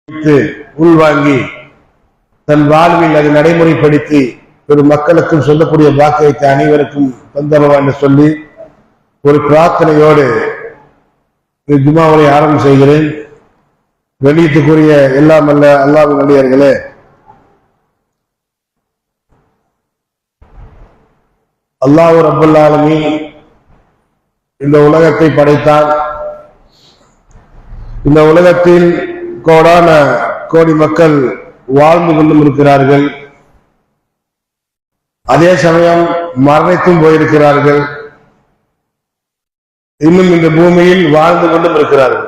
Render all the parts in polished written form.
உள்வாங்கி தன் வாழ்வில் அதை நடைமுறைப்படுத்தி ஒரு மக்களுக்கும் சொல்லக்கூடிய பாக்கியத்தை அனைவருக்கும் தந்தரவா என்று சொல்லி ஒரு பிரார்த்தனையோடு ஜுமாவை ஆரம்பம் செய்கிறேன். வெளியீட்டுக்குரிய எல்லாம் அல்ல அல்லாஹ்வின் நல்லடியார்களே, அல்லாஹ் ரப்பல் ஆலமீன் இந்த உலகத்தை படைத்தார். இந்த உலகத்தில் கோடான கோடி மக்கள் வாழ்ந்து கொண்டும் இருக்கிறார்கள். அதே சமயம் மரணித்தும் போயிருக்கிறார்கள். இன்னும் இந்த பூமியில் வாழ்ந்து கொண்டும் இருக்கிறார்கள்.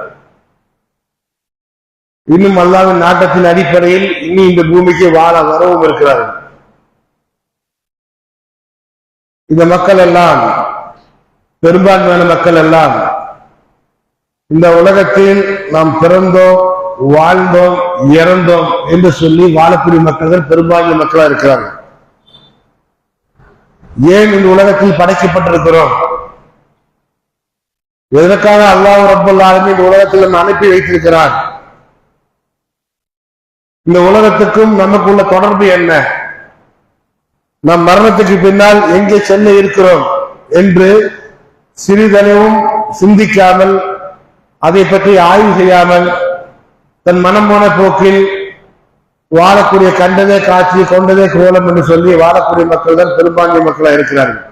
இன்னும் அல்லாஹ்வின் நாட்டத்தின் அடிப்படையில் இன்னும் இந்த பூமிக்கு வாழ வரவும் இருக்கிறார்கள். இந்த மக்கள் எல்லாம், பெரும்பான்மையான மக்கள் எல்லாம் இந்த உலகத்தில் நாம் பிறந்தோம், வாழ்ந்தோம், இறந்தோம் என்று சொல்லி வாழக்கூடிய மக்கள் பெரும்பான்மை மக்களா இருக்கிறார்கள். ஏன் இந்த உலகத்தில் படைக்கப்பட்டிருக்கிறோம்? எதற்காக அல்லாஹ் ரப்பல் ஆலமீன் இந்த உலகத்தில் நம்ம அனுப்பி வைத்திருக்கிறான்? இந்த உலகத்துக்கும் நமக்குள்ள தொடர்பு என்ன? நம் மரணத்துக்கு பின்னால் எங்கே செல்ல இருக்கிறோம் என்று சிறிதளவும் சிந்திக்காமல், அதை பற்றி ஆய்வு செய்யாமல், தன் மனம் போன போக்கில் வாழக்கூடிய கண்டதே காட்சி கொண்டதே கோலம் என்று சொல்லி வாழக்கூடிய மக்கள் தான் பெரும்பான்மை மக்களா இருக்கிறார்கள்.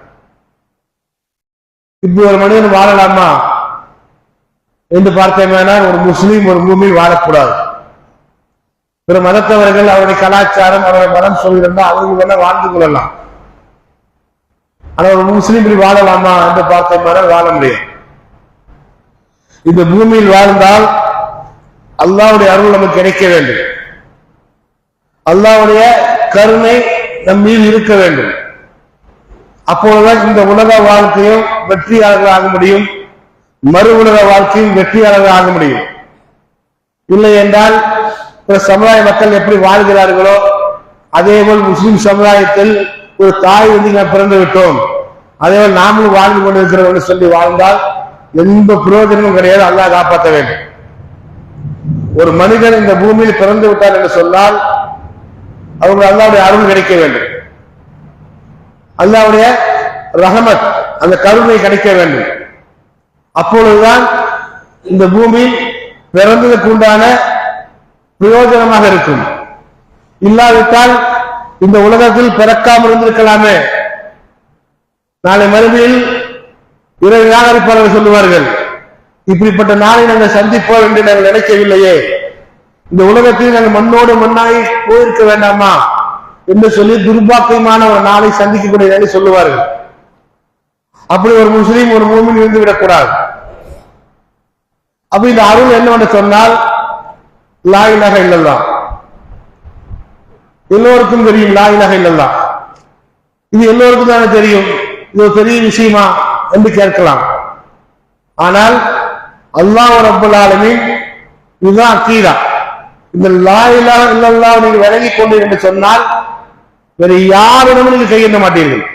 இப்படி ஒரு மனிதன் வாழலாமா என்று பார்த்தேன்னா, ஒரு முஸ்லீம் ஒரு பூமியில் வாழக்கூடாது. பிற மதத்தவர்கள் அவருடைய கலாச்சாரம், அவருடைய மதம் சொல்லியிருந்தால் அவர்கள் வேணா வாழ்ந்து கொள்ளலாம். ஆனால் ஒரு முஸ்லீம் வாழலாமா என்று பார்த்தேன்னா வாழ முடியும். இந்த பூமியில் வாழ்ந்தால் அல்லாஹ்வுடைய அருள் நமக்கு கிடைக்க வேண்டும். அல்லாஹ்வுடைய கருணை நம் மீது இருக்க வேண்டும். அப்பொழுதுதான் இந்த உலக வாழ்க்கையும் வெற்றியாளர்கள் ஆக முடியும், மறு உலக வாழ்க்கையும் வெற்றியாளர்கள் ஆக முடியும். இல்லை என்றால் சமுதாய மக்கள் எப்படி வாழ்கிறார்களோ அதே போல் முஸ்லிம் சமுதாயத்தில் ஒரு தாய் நாம் பிறந்து விட்டோம், அதே போல் நாமளும் வாழ்ந்து கொண்டிருக்கிறோம் சொல்லி வாழ்ந்தால் எந்த பிரயோஜனமும் கிடையாது. அல்லாஹ் காப்பாற்ற வேண்டும். ஒரு மனிதன் இந்த பூமியில் பிறந்து விட்டார் என்று சொன்னால் அவங்க அல்லாஹ்வுடைய அருள் கிடைக்க வேண்டும், அல்லாஹ்வுடைய ரஹமத், அந்த கருணை கிடைக்க வேண்டும். அப்பொழுதுதான் இந்த பூமி பிறந்ததுக்கு உண்டான பிரயோஜனமாக இருக்கும். இல்லாவிட்டால் இந்த உலகத்தில் பிறக்காமல் இருந்திருக்கலாமே. நாளை மறுமையில் இரவு நிராகரிப்பாளர்கள் சொல்லுவார்கள், இப்படிப்பட்ட நாளை நாங்கள் சந்திப்போம் என்று நாங்கள் நினைக்கவில்லையே, இந்த உலகத்தில் நாங்கள் மண்ணோடு மண்ணாய் போயிருக்க வேண்டாமா என்று சொல்லி துர்பாக்கியமான ஒரு நாளை சந்திக்கக்கூடிய நிலை சொல்லுவார்கள். அப்படி ஒரு முஸ்லீம் ஒரு மூமின் இருந்து விடக்கூடாது. அப்ப இந்த அருள் என்னவென்று சொன்னால் லா இலாஹ இல்லல்லாஹ். எல்லோருக்கும் தெரியும் லா இலாஹ இல்லல்லாஹ். இது எல்லோருக்கும் தானே தெரியும். இது ஒரு பெரிய விஷயமா என்று கேட்கலாம். ஆனால் அல்லாஹ் ரப்பல் ஆலமீன் இதுதான் அக்கீதா. இந்த லா இலாஹ இல்லல்லாஹ் நீங்கள் விளங்கிக் கொண்டு என்று சொன்னால் வேறு யாரிடமும் நீங்கள் கையெழுந்த மாட்டீர்கள்.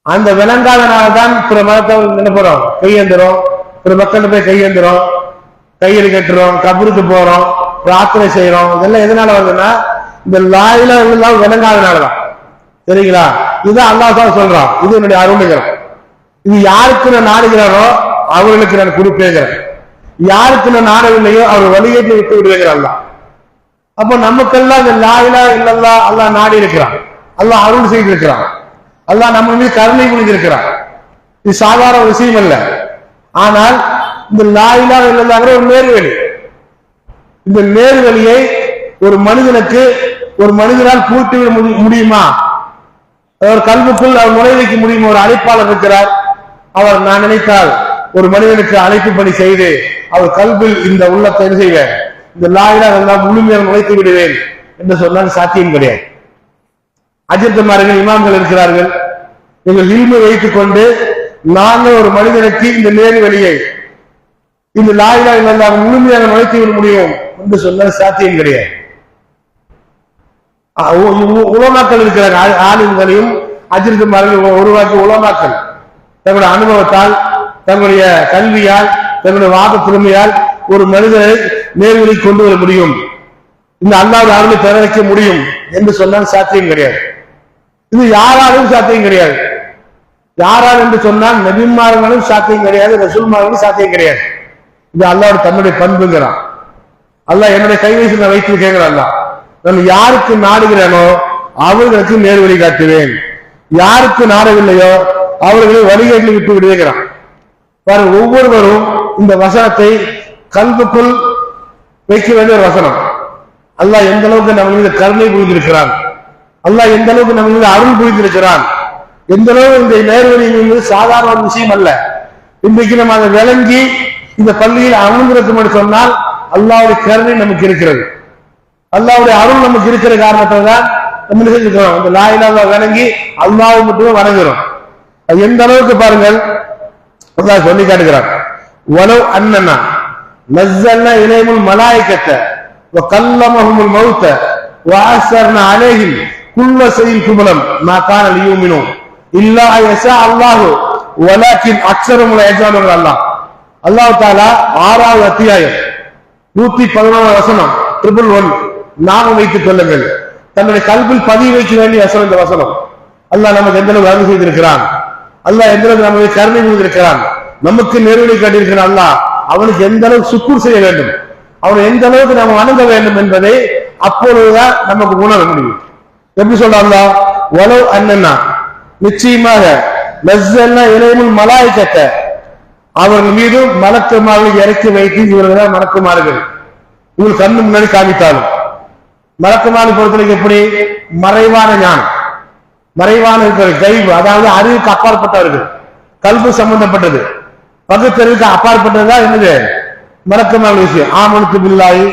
அந்த விளங்காதனால்தான் பிற மதத்தவர்கள் என்ன போறோம், கையேந்திரம், பிற மக்கள் போய் கையேந்திரம், கையில் கட்டுறோம், கபருக்கு போறோம், பிரார்த்தனை செய்யறோம். இதெல்லாம் எதனால வருதுன்னா இந்த லா இலாஹ இல்லல்லாஹ் விளங்காதனாலதான். சரிங்களா? இதுதான் அல்லாஹ் தான் சொல்றான், இது என்னுடைய அருளுங்கிறேன். இது யாருக்கு நான் நாடுகிறாரோ அவர்களுக்கு நான் கொடுப்பேங்கிறேன், யாருக்கு நான் நாடவில்லையோ அவர் வழியேற்றி விட்டு விடுவேங்கிற அல்லாஹ். அப்ப நமக்கெல்லாம் இந்த லா இலாஹ இல்லல்லாஹ் அல்லாஹ் நாடி இருக்கிறான், அல்லாஹ் அருள் செய்திருக்கிறான், அல்லாஹ் நம்ம மீது கருணை புரிந்திருக்கிறான். இது சாதாரண விஷயம் அல்ல. ஆனால் இந்த லா இலாஹ இல்லல்லாஹ் ஒரு நேர்வழி. இந்த நேர்வழியை ஒரு மனிதனுக்கு ஒரு மனிதனால் பூட்டிவிட முடியுமா? அவர் கல்விக்குள் அவர் நுழை வைக்க முடியுமா? ஒரு அழைப்பாளர் இருக்கிறார், அவர் நான் நினைத்தால் ஒரு மனிதனுக்கு அழைப்பு பணி செய்து அவர் கல்வியில் இந்த உள்ளத்தை செய்வேன், இந்த லா இலாஹ இல்லல்லாஹ் முழுமையாக நுழைத்து விடுவேன் என்று சொன்னால் சாத்தியம் கிடையாது. அஜித்தமார்கள் இமாம்கள் இருக்கிறார்கள், நீங்கள் இல்மை வைத்துக் கொண்டு நாங்கள் ஒரு மனிதனுக்கு இந்த நேர்வழியை இந்த லா இலாஹ இல்லல்லாஹ் முழுமையாக நுழைத்து விட முடியும் என்று சொன்னால் சாத்தியம் கிடையாது. உலமாக்கள் இருக்கிறார்கள், ஆலிம்களையும் அஜித்தமார்கள் உருவாக்கி உலமாக்கள் தங்களுடைய அனுபவத்தால், தங்களுடைய கல்வியால், தங்களுடைய வாத திறமையால் ஒரு மனிதனை நேர்வழி கொண்டு வர முடியும், இந்த அல்லாஹ்வுடைய அருளை பெற வைக்க முடியும் என்று சொன்னால் சாத்தியம் கிடையாது. இது யாராலும் சாத்தியம் கிடையாது. யாரால் என்று சொன்னால் நபிமார்களும் சாத்தியம் கிடையாது, ரசூல்மார்களும் சாத்தியம் கிடையாது. இது அல்லாஹ் தன்னுடைய பண்புங்கிறான். அல்லாஹ் என்னுடைய கைவச நான் வைத்திருக்கேங்கிறான். அல்லாஹ் நான் யாருக்கு நாடுகிறேனோ அவர்களுக்கு நேர் வழி காட்டுவேன், யாருக்கு நாடவில்லையோ அவர்களை வழிகேட்டில் விட்டு விடுவேங்கிறான். ஒவ்வொருவரும் இந்த வசனத்தை கல்புக்குள் வைக்க வேண்டிய ஒரு வசனம். அல்லாஹ் எந்த அளவுக்கு நம்ம மீது கருணை புரிந்திருக்கிறான், அல்லாஹ் எந்த அளவுக்கு நம்ம மீது அருள் புரிந்திருக்கிறான், எந்த அளவு இந்த நேர்வழி என்பது சாதாரண ஒரு விஷயம் அல்ல. இன்றைக்கு நம்ம அதை விளங்கி இந்த பள்ளியில் அமர்ந்திருக்கும் சொன்னால் அல்லாஹ்வுடைய கருணை நமக்கு இருக்கிறது, அல்லாஹ்வுடைய அருள் நமக்கு இருக்கிற காரணத்தை தான் நம்ம இருக்கிறோம். அந்த லா இலாஹ இல்லல்லாஹ் விளங்கி அல்லாஹ்வை மட்டுமே வணங்குறோம். அது எந்த அளவுக்கு பாருங்கள், அல்லாஹ் சொல்லி காட்டுகிறான். வலவ் அன்னனா நஸ்ஸல்னா இலைஹில் மலாயிகத்த வ கல்லமஹுல் மௌத வ அஸர்னா அலைஹிம் குல்ல ஷைஇன் குபலம் மா கான லியுமினு இல்லா யஸா அல்லாஹ் வலக்கின் அக்ஸரும் லா யஜாலுன். அல்லாஹ் தஆலா 6வது அத்தியாயம் 111 வசனம் 111 நாம வைத்துக் கொள்ளுங்கள். தன்னுடைய கல்பில் பதிவு வைக்க வேண்டிய வசனம் இந்த வசனம். அல்லாஹ் நமக்கு எந்த அளவு அருள் செய்திருக்கிறான், அல்லாஹ் எந்த அளவுக்கு நமக்கு கருணை செய்திருக்கிறான், நமக்கு நெருவழி காட்டியிருக்கிறான். அல்லாஹ் அவனுக்கு எந்த அளவுக்கு சுக்கூர் செய்ய வேண்டும், அவனை எந்த அளவுக்கு நம்ம வணங்க வேண்டும் என்பதை அப்பொழுதுதான் நமக்கு உணர முடியும். எப்படி சொல்றான் அல்லாஹ்? வலவ் அன்னனா நிச்சயமாக நஸ்ஸல்னா இலைஹில் மலாயிகத்த அவர்கள் மீது மலக்குமார்களை இறக்கி வைத்து இவர்கள் தான் மலக்குமார்கள் உங்களுக்கு கண்ணு முன்னாடி காமித்தாலும். மலக்குமாரை பொறுத்தவரைக்கும் எப்படி? மறைவான ஞானம், மறைவான இருக்கிற கைவு, அதாவது அறிவுக்கு அப்பாற்பட்டவர்கள், கல்பு சம்பந்தப்பட்டது, பகுத்தறிவுக்கு அப்பாற்பட்டதுதான் என்னது மலக்குமார் விஷயம். ஆமனுத்து பில்லாஹி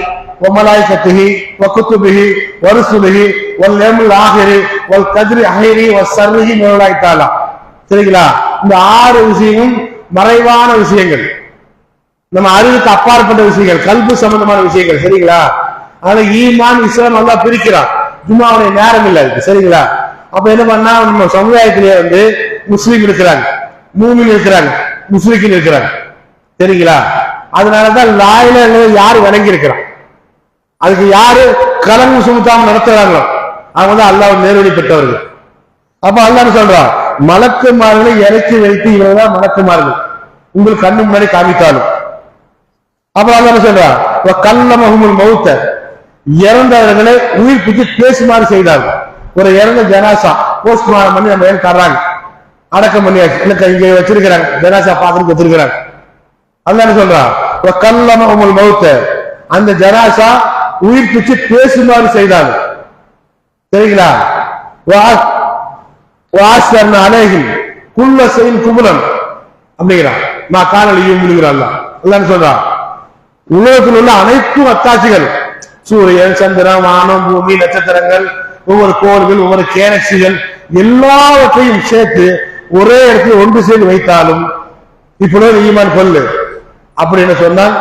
வ மலாயிகத்திஹி வ குதுபிஹி வ ருசுலிஹி வல் யௌமில் ஆகிரி வல் கத்ரி ஹைரி வ ஷர்ரிஹி மினல்லாஹி தஆலா. சரிங்களா? இந்த 6 விஷயமும் மறைவான விஷயங்கள், நம்ம அறிவுக்கு அப்பாற்பட்ட விஷயங்கள், கல்பு சம்பந்தமான விஷயங்கள். சரிங்களா? ஆனா ஈமான் இஸ்லாம் நல்லா பிரிக்கிறான். ஜும்மாவுடைய நேரம் இல்லை இருக்கு. சரிங்களா? அப்ப என்ன பண்ணா நம்ம சமுதாயத்திலேயே முஸ்லீம் இருக்கிறாங்க, மூமின் இருக்கிறாங்க, முஸ்லிக்கின் இருக்கிறாங்க. சரிங்களா? அதனாலதான் லா இலாஹ இல்லல்லாஹ் யாரு வணங்கி இருக்கிறான், அதுக்கு யாரு கலங்கு சுமத்தாம நடத்துறாங்களோ அவங்க தான் அல்லாஹ் நேர்வழி பெற்றவர்கள். அப்ப அல்லாஹ் சொல்றான், மலக்குமார்களை இறக்கி வைத்து இவங்கதான் மலக்குமார்கள் உங்களுக்கு கண்ணு முன்னாடி காமித்தாலும். அப்புறம் அல்லாஹ் சொல்றான், கல்லமஹுல் மௌத இறந்தவர்களை உயிர்ப்பித்து பேசுமாறு செய்தார்கள். ஒரு இறந்த ஜனாசா போஸ்ட்மார்டம் பண்ணி நம்ம ஏன் தர்றாங்க, அடக்கம் பண்ணியாச்சு, எனக்கு இங்க வச்சிருக்கிறாங்க, ஜனாசா பாக்குறதுக்கு வச்சிருக்கிறாங்க. அல்லாஹ் சொல்றான், கல்லமஹுல் மௌத அந்த ஜனாசா உயிர்ப்பிச்சு பேசுமாறு செய்தார்கள். சரிங்களா? அலைஹிம் குல்ல ஷைஇன் குபுலன் அப்படிங்கிறான். மா கான லியுமினு அல்லாஹ் சொல்றான், உலகத்தில் உள்ள அனைத்து அத்தாட்சிகள், சூரியன், சந்திரன், வானம், பூமி, நட்சத்திரங்கள், ஒவ்வொரு கோள்கள், ஒவ்வொரு கேலக்சிகள் எல்லாவற்றையும் சேர்த்து ஒரே இடத்துல ஒன்று சேர்ந்து வைத்தாலும் இப்பொழுது ஈமான் கொள்ளு அப்படின்னு சொன்னால்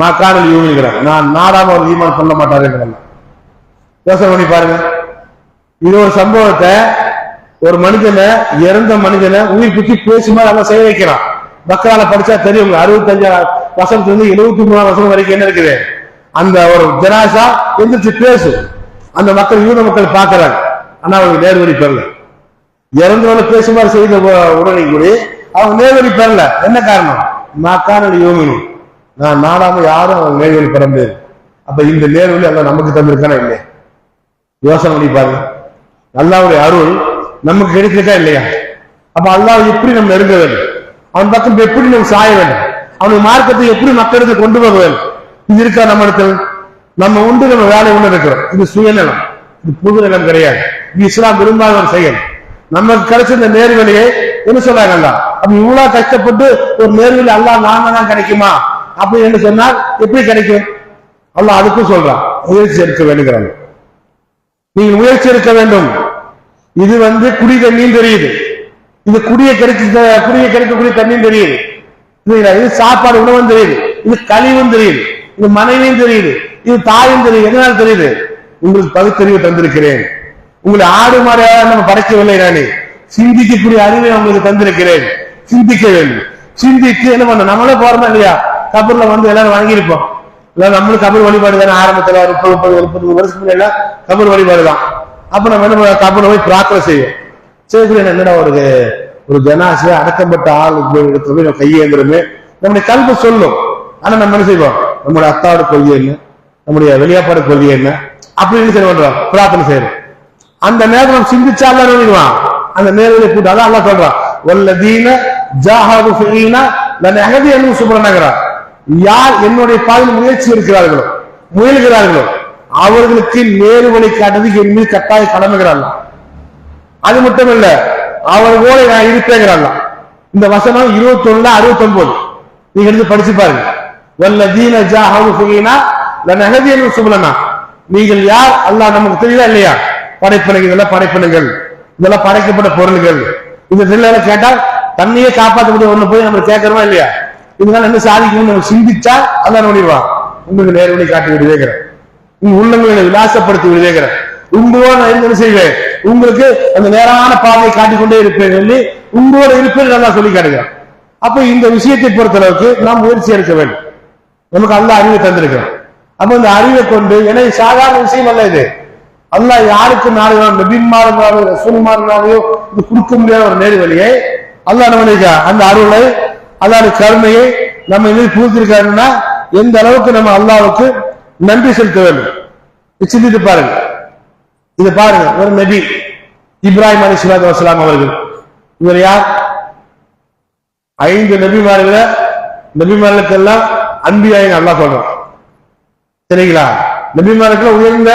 மாக்கானல் யூமிங்கிறான். நான் நாடாம ஒரு ஈமான் கொள்ள மாட்டாருன்னு யோசனை பண்ணி பாருங்க. இது ஒரு சம்பவத்தை, ஒரு மனிதனை, இறந்த மனிதனை உயிர்ப்பிச்சு பேசுமாறு அவன் செய்ய வைக்கிறான். பக்கரால படிச்சா தெரியும், 65 வசனத்துல இருந்து 73 வசனம் வரைக்கும் என்ன இருக்குது, அந்த ஒரு ஜனாசா எந்திரிச்சு பேசு. அந்த மக்கள், யூத மக்கள் பாக்குறாங்க, ஆனா அவங்க நேர்வழி பெறல. இறந்தவனை பேசுமாறு செய்த உடனே கூட அவங்க நேர்வழி பெறல. என்ன காரணம்? மாக்கானல் யூமினு, நான் நாடாம யாரும் அவங்க நேர்வழி பெற முடியாது. அப்ப இந்த நேர்வழி அல்ல நமக்கு தந்திருக்கானா இல்லையா? யோசனை பண்ணி பாருங்க. அல்லாஹ்வுடைய அருள் நமக்கு கிடைச்சிருக்கா இல்லையா? அப்ப அல்லாஹ் எப்படி நம்ம நெருங்க வேண்டும், அவன் பக்கம் எப்படி நம்ம சாய வேண்டும், அவனுடைய மார்க்கத்தை எப்படி மக்களுக்கு கொண்டு போக வேண்டும், இது இருக்கா நம்ம இடத்துல? நம்ம உண்டு, நம்ம வேலை உண்டு இருக்கிறோம். இது சுயநலம், இது புது நிலம் கிடையாது. இது இஸ்லாம் விரும்பாத ஒரு செயல். நமக்கு கிடைச்ச இந்த நேர்வழியை என்ன சொல்றாங்க அல்ல, அப்ப இவ்வளவு கஷ்டப்பட்டு ஒரு நேர்வழி அல்லாஹ் நாம தான் கிடைக்குமா அப்படின்னு சொன்னால் எப்படி கிடைக்கும்? அல்லாஹ் அதுக்கும் சொல்றான், முயற்சி எடுக்க வேண்டுகிறாங்க. நீங்க முயற்சி எடுக்க வேண்டும். இது குடி தண்ணியும் தெரியுது, இது குடிய கிடைக்கக்கூடிய தண்ணியும் தெரியுது, இது சாப்பாடு உணவும் தெரியுது, இது கழிவும் தெரியுது, இது மனைவியும் தெரியுது, இது தாயும் தெரியுது. எதனால தெரியுது? உங்களுக்கு பகுத்தறிவு தந்திருக்கிறேன். உங்களை ஆடு மாறையாக நம்ம படைக்கவில்லை, நானே சிந்திக்கக்கூடிய அறிவை உங்களுக்கு தந்திருக்கிறேன். சிந்திக்க வேண்டும். சிந்தித்து என்ன பண்ண, நம்மளே போறோமா இல்லையா? கபூர்ல வந்து எல்லாரும் வாங்கியிருப்போம். இல்ல நம்மளும் கபூர் வழிபாடு தானே ஆரம்பத்துல 30 வருஷத்துக்கு முன்னாடி கபூர் வழிபாடு தான். அப்ப நம்ம என்ன கபூர்ல போய் பிரார்த்தனை செய்வோம். சரி என்னடா ஒரு ஜனாச அடக்கப்பட்ட ஆள் இடத்துல கையேந்திரமே நம்முடைய கல்வி சொல்லும். ஆனா நம்ம என்ன செய்வோம், நம்முடைய அத்தாவோட கொள்கை என்ன, நம்முடைய வெளியாப்பாடு கொள்கை என்ன அப்படின்னு சரி பண்றோம், பிரார்த்தனை செய்யறோம். அந்த நேரம் நம்ம சிந்திச்சாலும் நினைவான் அந்த நேரத்தை கூட்டு. அதான் அல்லா சொல்றான், வல்லதீன ஜாஹது ஃபீனா லனஹதியஹும் சுப்ரனகரா. யார் என்னுடைய பாதையில் முயற்சி இருக்கிறார்களோ முயல்கிறார்களோ அவர்களுக்கு நேரு வழி காட்டுறதுக்கு என் மீது கட்டாய கடமைகிறாள். அது மட்டும் இல்ல, அவர்களோட நான் இருப்பேங்கிறாள். இந்த வசனம் 21 69 நீங்க எடுத்து படிச்சு பாருங்க. வல்லதீன ஜாஹது ஃபீனா லனஹதியஹும் சுப்ரனா. நீங்கள் யார், அல்லாஹ் நமக்கு தெரியுதா இல்லையா, படைப்பினங்கள் இதெல்லாம் படைப்பினங்கள், இதெல்லாம் படைக்கப்பட்ட பொருள்கள். இந்த நிலையில கேட்டால் தண்ணியே காப்பாற்றக்கூடிய ஒண்ணு போய் நம்ம கேட்கறோமா இல்லையா, இதனால என்ன சாதிக்கணும்னு நம்ம சிந்திச்சா அல்லாஹ் நோடிடுவான். உங்களுக்கு நேர்வழி காட்டி விடுவேங்கிறேன், உங்க உள்ளங்களை விலாசப்படுத்தி விடுவேங்கிறேன், உங்களோட நான் என்ன செய்வேன், உங்களுக்கு அந்த நேரான பாதையை காட்டிக்கொண்டே இருப்பேன் சொல்லி உங்களோட இருப்பேன் நல்லா சொல்லி காட்டுகிறேன். அப்ப இந்த விஷயத்தை பொறுத்தளவுக்கு நாம் முயற்சி எடுக்க வேண்டும். நமக்கு அல்லாஹ் அறிவை தந்திருக்கிறோம். அப்ப இந்த அறிவை கொண்டு, ஏன்னா சாதாரண விஷயம் அல்ல இது. அல்லாஹ் யாருக்கு நாடுகிறான், நபிமார்களாகவோ ரசூல்மார்களாகவோ இது கொடுக்க முடியாத ஒரு நேர்வழியை அல்லாஹ் நம்ம அந்த அருளை அல்லாஹ் கருணையை நம்ம இது பூர்த்திருக்காருன்னா எந்த அளவுக்கு நம்ம அல்லாஹ்வுக்கு நன்றி செலுத்த வேண்டும். சிந்தித்து பாருங்க. இதை பாருங்க, ஒரு நபி இப்ராஹிம் அலைஹிஸ்ஸலாத்து வஸ்ஸலாம் அவர்கள். இவர் யார்? 5 நபிமார்களுக்கெல்லாம் அன்பியாயின்னு அல்லாஹ் சொல்றான். சரிங்களா? நபிமார்கள் உயர்ந்த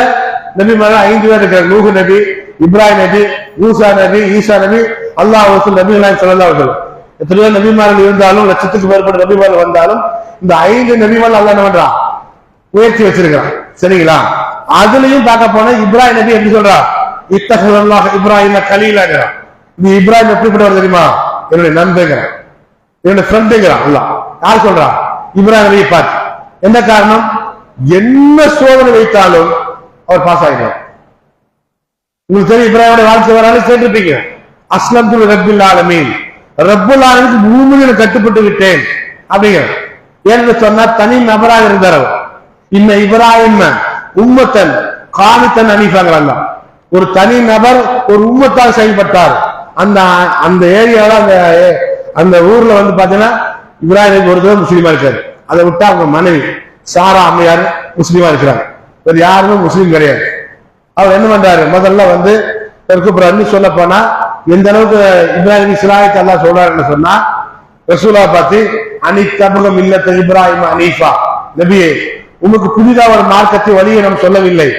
நபிமார்கள் 5 பேர் இருக்கிறார். நூஹ் நபி, இப்ராஹிம் நபி, மூசா நபி, ஈசா நபி, அல்லாஹ் நபிகளாம் ஸல்லல்லாஹு அலைஹி வஸல்லம். எத்தனையோ நபிமார்கள் இருந்தாலும், லட்சத்துக்கு மேற்பட்ட நபிமார்கள் வந்தாலும் இந்த 5 நபிமார்கள் அல்லாஹ் என்ன பண்றான், உயர்த்தி வச்சிருக்கிறான். சரிங்களா? அதுலயும் பார்க்க போனா இப்ராஹிம் நபி எப்படி சொல்றான், இத்தஹல்லாஹ் இப்ராஹிம கலீலாங்கிறான். இந்த இப்ராஹிம் எப்படிப்பட்டவர் தெரியுமா, என்னுடைய நண்பங்கிறான், என்னுடைய ஃப்ரெண்டுங்கிறான். அல்லாஹ் யார் சொல்றான், இப்ராஹிம் நபியை பார்த்து. என்ன காரணம், என்ன சோதனை வைத்தாலும் அவர் பாஸ் ஆகிறார். உங்களுக்கு தெரியும், இப்ராஹிமுடைய வாழ்க்கை வராலும் கேட்டிருப்பீங்க, அஸ்லம்து ரப்பில் ஆலமீன், ரப்புல் ஆலமீனுக்கு முழுமையாக கட்டுப்பட்டு விட்டேன் அப்படிங்கிற. ஏன்னு சொன்னா தனி நபராக இருந்தார் அவர். இன்ன இப்ராஹிம் உம்மத்தன் காணித்தன் அனிஃபாங்கிறாங்க. ஒரு தனி நபர் ஒரு உம்மத்தாக செயல்பட்டார். அந்த ஏரியாவில் அந்த ஊர்ல வந்து பாத்தீங்கன்னா இப்ராஹிம் ஒரு தடவை முஸ்லீமா இருக்காரு. அதை விட்டா அவங்க மனைவி சாரா அம்மையார் முஸ்லீமா இருக்கிறாங்க. வேறு யாருமே முஸ்லீம் கிடையாது. அவர் என்ன பண்றாரு, முதல்ல வந்து கூப்பிடுறாருன்னு சொல்ல போனா எந்த அளவுக்கு இப்ராஹிம் சிலாயத்தை அல்லாஹ் சொல்றாருன்னு சொன்னா, ரசூலா பார்த்து அனித்தபுகம் இல்லத்த இப்ராஹிம் அனீஃபா, நபியே உனக்கு புதிதா ஒரு மார்க்கத்தை வழியை நாம் சொல்லவில்லை,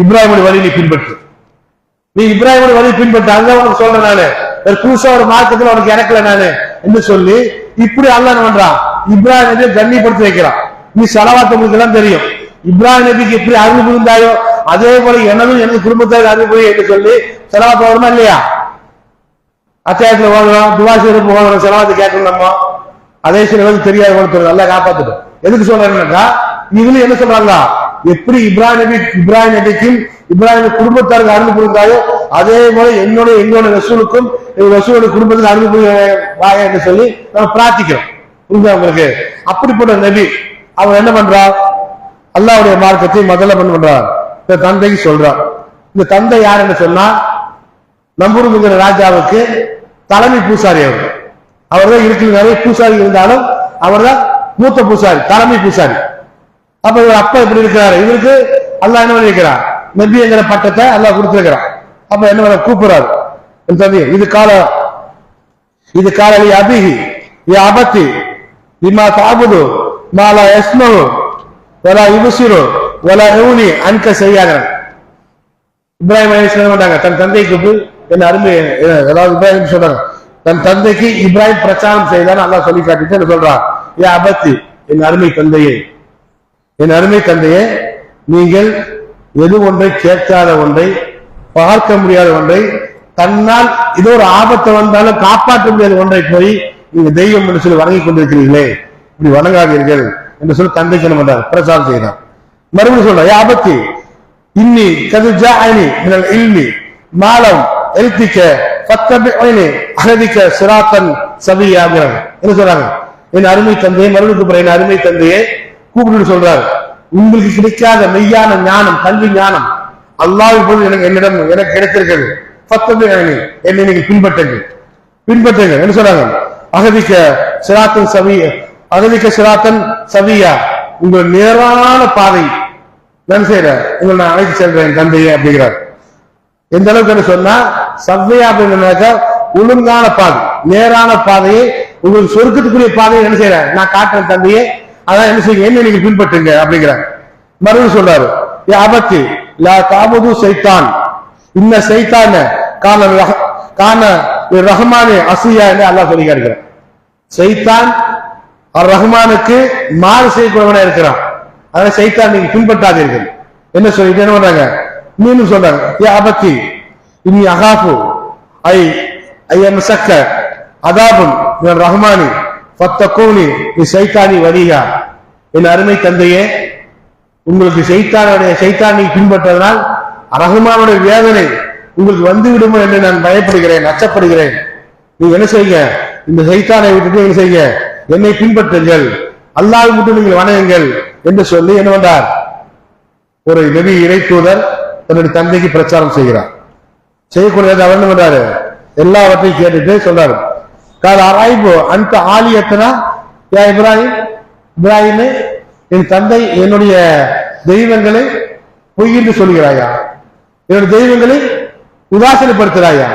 இப்ராஹிமுடைய வழி நீ பின்பற்று, நீ இப்ராஹிமுடைய வழி பின்பற்று, அதுதான் உனக்கு சொல்றேன் நானு, புதுசா ஒரு மார்க்கத்துல உனக்கு இறக்கல நானு என்று சொல்லி இப்படி அல்லாஹ் என்ன பண்றான், இப்ராஹிம் நபியை கண்ணியப்படுத்தி வைக்கிறான். நீ ஸலவாத் உங்களுக்கு எல்லாம் தெரியும், இப்ராஹிம் நபிக்கு எப்படி அருள் புரிந்தாயோ அதே போல எனது குடும்பத்தாருக்கு அருள் புரிய என்று சொல்லி ஸலவாத் வருமா இல்லையா? அத்தியாயத்துல ஓடுறோம், துவா செய்யறதுக்கு ஓடுறோம், ஸலவாத் கேட்கணும். நம்ம அதே சில பேருக்கு தெரியாது, ஒருத்தர் நல்லா காப்பாத்துட்டோம். எதுக்கு சொல்றாருன்னாக்கா, இதுல என்ன சொல்றாங்க, எப்படி இப்ராஹிம் நபிக்கும் இப்ராஹிம் குடும்பத்தாருக்கு அருள் புரிந்தாயோ அதே போல எங்களோட ரசூலுக்கும் ரசூலுடைய குடும்பத்துக்கு அருள் புரிய வாயா என்று சொல்லி நம்ம பிரார்த்திக்கிறோம். புரிஞ்சா உங்களுக்கு? அப்படிப்பட்ட நபி அவர் என்ன பண்றார், அல்லாஹ்வுடைய மார்க்கத்தை முதல்ல பண்றார், இந்த தந்தைக்கு சொல்றார். இந்த தந்தை யார் என்று சொன்னா, நம்பூருங்கிற ராஜாவுக்கு தலைமை பூசாரி. அவர் தான் இருக்கு, நிறைய பூசாரி இருந்தாலும் அவர் தான் மூத்த பூசாரி, தலைமை பூசாரி. அப்ப இவர் அப்பா எப்படி இருக்கிறாரு, இவருக்கு அல்லாஹ் என்ன பண்ணிருக்கிறார், நபி என்கிற பட்டத்தை அல்லாஹ் கொடுத்திருக்கிறார். அப்ப என்ன கூப்பிடுறாரு, என் தம்பி இது காலி அபிஹி அபத்தி லிமா தாபுது மாலா யஸ்மஹு வலா யுப்சிரு வலா யூனி அன்க செய்யாகிறார். இப்ராஹிம் அலைஹிஸ்ஸலாம் வந்தாங்க, தன் தந்தைக்கு என்ன அருமை, அதாவது இப்ராஹிம் சொல்றாங்க, தன் தந்தைக்கு இப்ராஹிம் பிரச்சாரம் செய்தான்னு அல்லாஹ் சொல்லி காட்டிட்டு என்ன சொல்றான், ஏ அபத்தி, என் அருமை தந்தையே, நீங்கள் எது ஒன்றை கேட்காத ஒன்றை, பார்க்க முடியாத ஒன்றை, தன்னால் ஏதோ ஒரு ஆபத்தை வந்தாலும் காப்பாற்ற முடியாத ஒன்றை போய் நீங்க தெய்வம் என்று சொல்லி வணங்கி கொண்டிருக்கிறீர்களே, இப்படி வணங்காதீர்கள் என்று சொல்லி தந்தைக்கு என்ன பண்றார், பிரச்சாரம் செய்யறார். மறுபடியும் சொல்ற, ஏ அபத்தி இன்னி கது ஜாஅனி மினல் இல்மி மாலம் எல்திக்க ஃபத்தபிஉனி அஹதிக சிராத்தன் சபியா. என்ன சொல்றாங்க, என் அருமை தந்தையை, மறுபடிக்கு பிறகு என் அருமை தந்தையை கூப்பிட்டு சொல்றாரு, உங்களுக்கு கிடைக்காத மெய்யான ஞானம், கல்வி ஞானம் அல்லாஹ் போது என்னிடம் எனக்கு கிடைத்திருக்கிறது. என்னை நீங்க பின்பற்றுங்க என்ன சொல்றாங்க? அகதிக்க சிராத்தன் சவியா, உங்கள் நேரான பாதை நான் செய்யறேன், உங்களை நான் அழைத்து செல்றேன் தந்தையே அப்படிங்கிறார். எந்த அளவுக்கு சொன்னா சவ்வையா அப்படின்னாக்கா ஒழுங்கான பாதை, நேரான பாதையை, உங்களுக்கு சொர்க்கத்துக்குரிய பாதையை என்ன செய்யறேன் நான் காட்டுறேன் தந்தையே, அதான் என்ன செய்யுங்க, என்ன நீங்க பின்பற்றுங்க அப்படிங்கிறார். மறுபடியும் சொல்றாரு, ஆபத்து லா தாபுது சைத்தான், இன்ன சைத்தான கான ரஹ்மானே அசியா என்று அல்லாஹ் சொல்லி இருக்கிறார். சைத்தான் ரஹ்மானுக்கு மாறு செய்யக்கூடியவனா இருக்கிறான், அதனால சைத்தான் நீங்க பின்பற்றாதீர்கள் என்ன சொல்லிட்டு என்ன பண்றாங்க, மீண்டும் சொல்றாங்க, ஆபத்தி இனி அகாஃபு ஐ ஐயம்சக்க அதாபும் ரஹ்மானி ஃபத்தகூனி சைத்தானி வலியா, என் அருமை தந்தையே, உங்களுக்கு சைத்தானை பின்பற்றதனால் ரஹ்மானுடைய வேதனை உங்களுக்கு வந்து விடுமோ என்று நான் பயப்படுகிறேன், அச்சப்படுகிறேன். நீங்க என்ன செய்யுங்க, இந்த சைத்தானை விட்டுட்டு என்ன செய்யுங்க, என்னை பின்பற்றுங்கள், அல்லாஹ்வை மட்டும் நீங்கள் வணங்குங்கள் என்று சொல்லி என்ன பண்றார், ஒரு நபி இறை தூதர் தன்னுடைய தந்தைக்கு பிரச்சாரம் செய்கிறார். செய்யக்கூடியது அவர் என்ன பண்றாரு, எல்லாவற்றையும் கேட்டுட்டு சொல்றாரு, கால ஆராய்போ அந்த ஆலியத்தனா யா இப்ராஹிம், இப்ராஹிமே என் தந்தை என்னுடைய தெய்வங்களை பொய் என்று சொல்கிறாயா, என்னுடைய தெய்வங்களை உதாசீனப்படுத்துறாயா,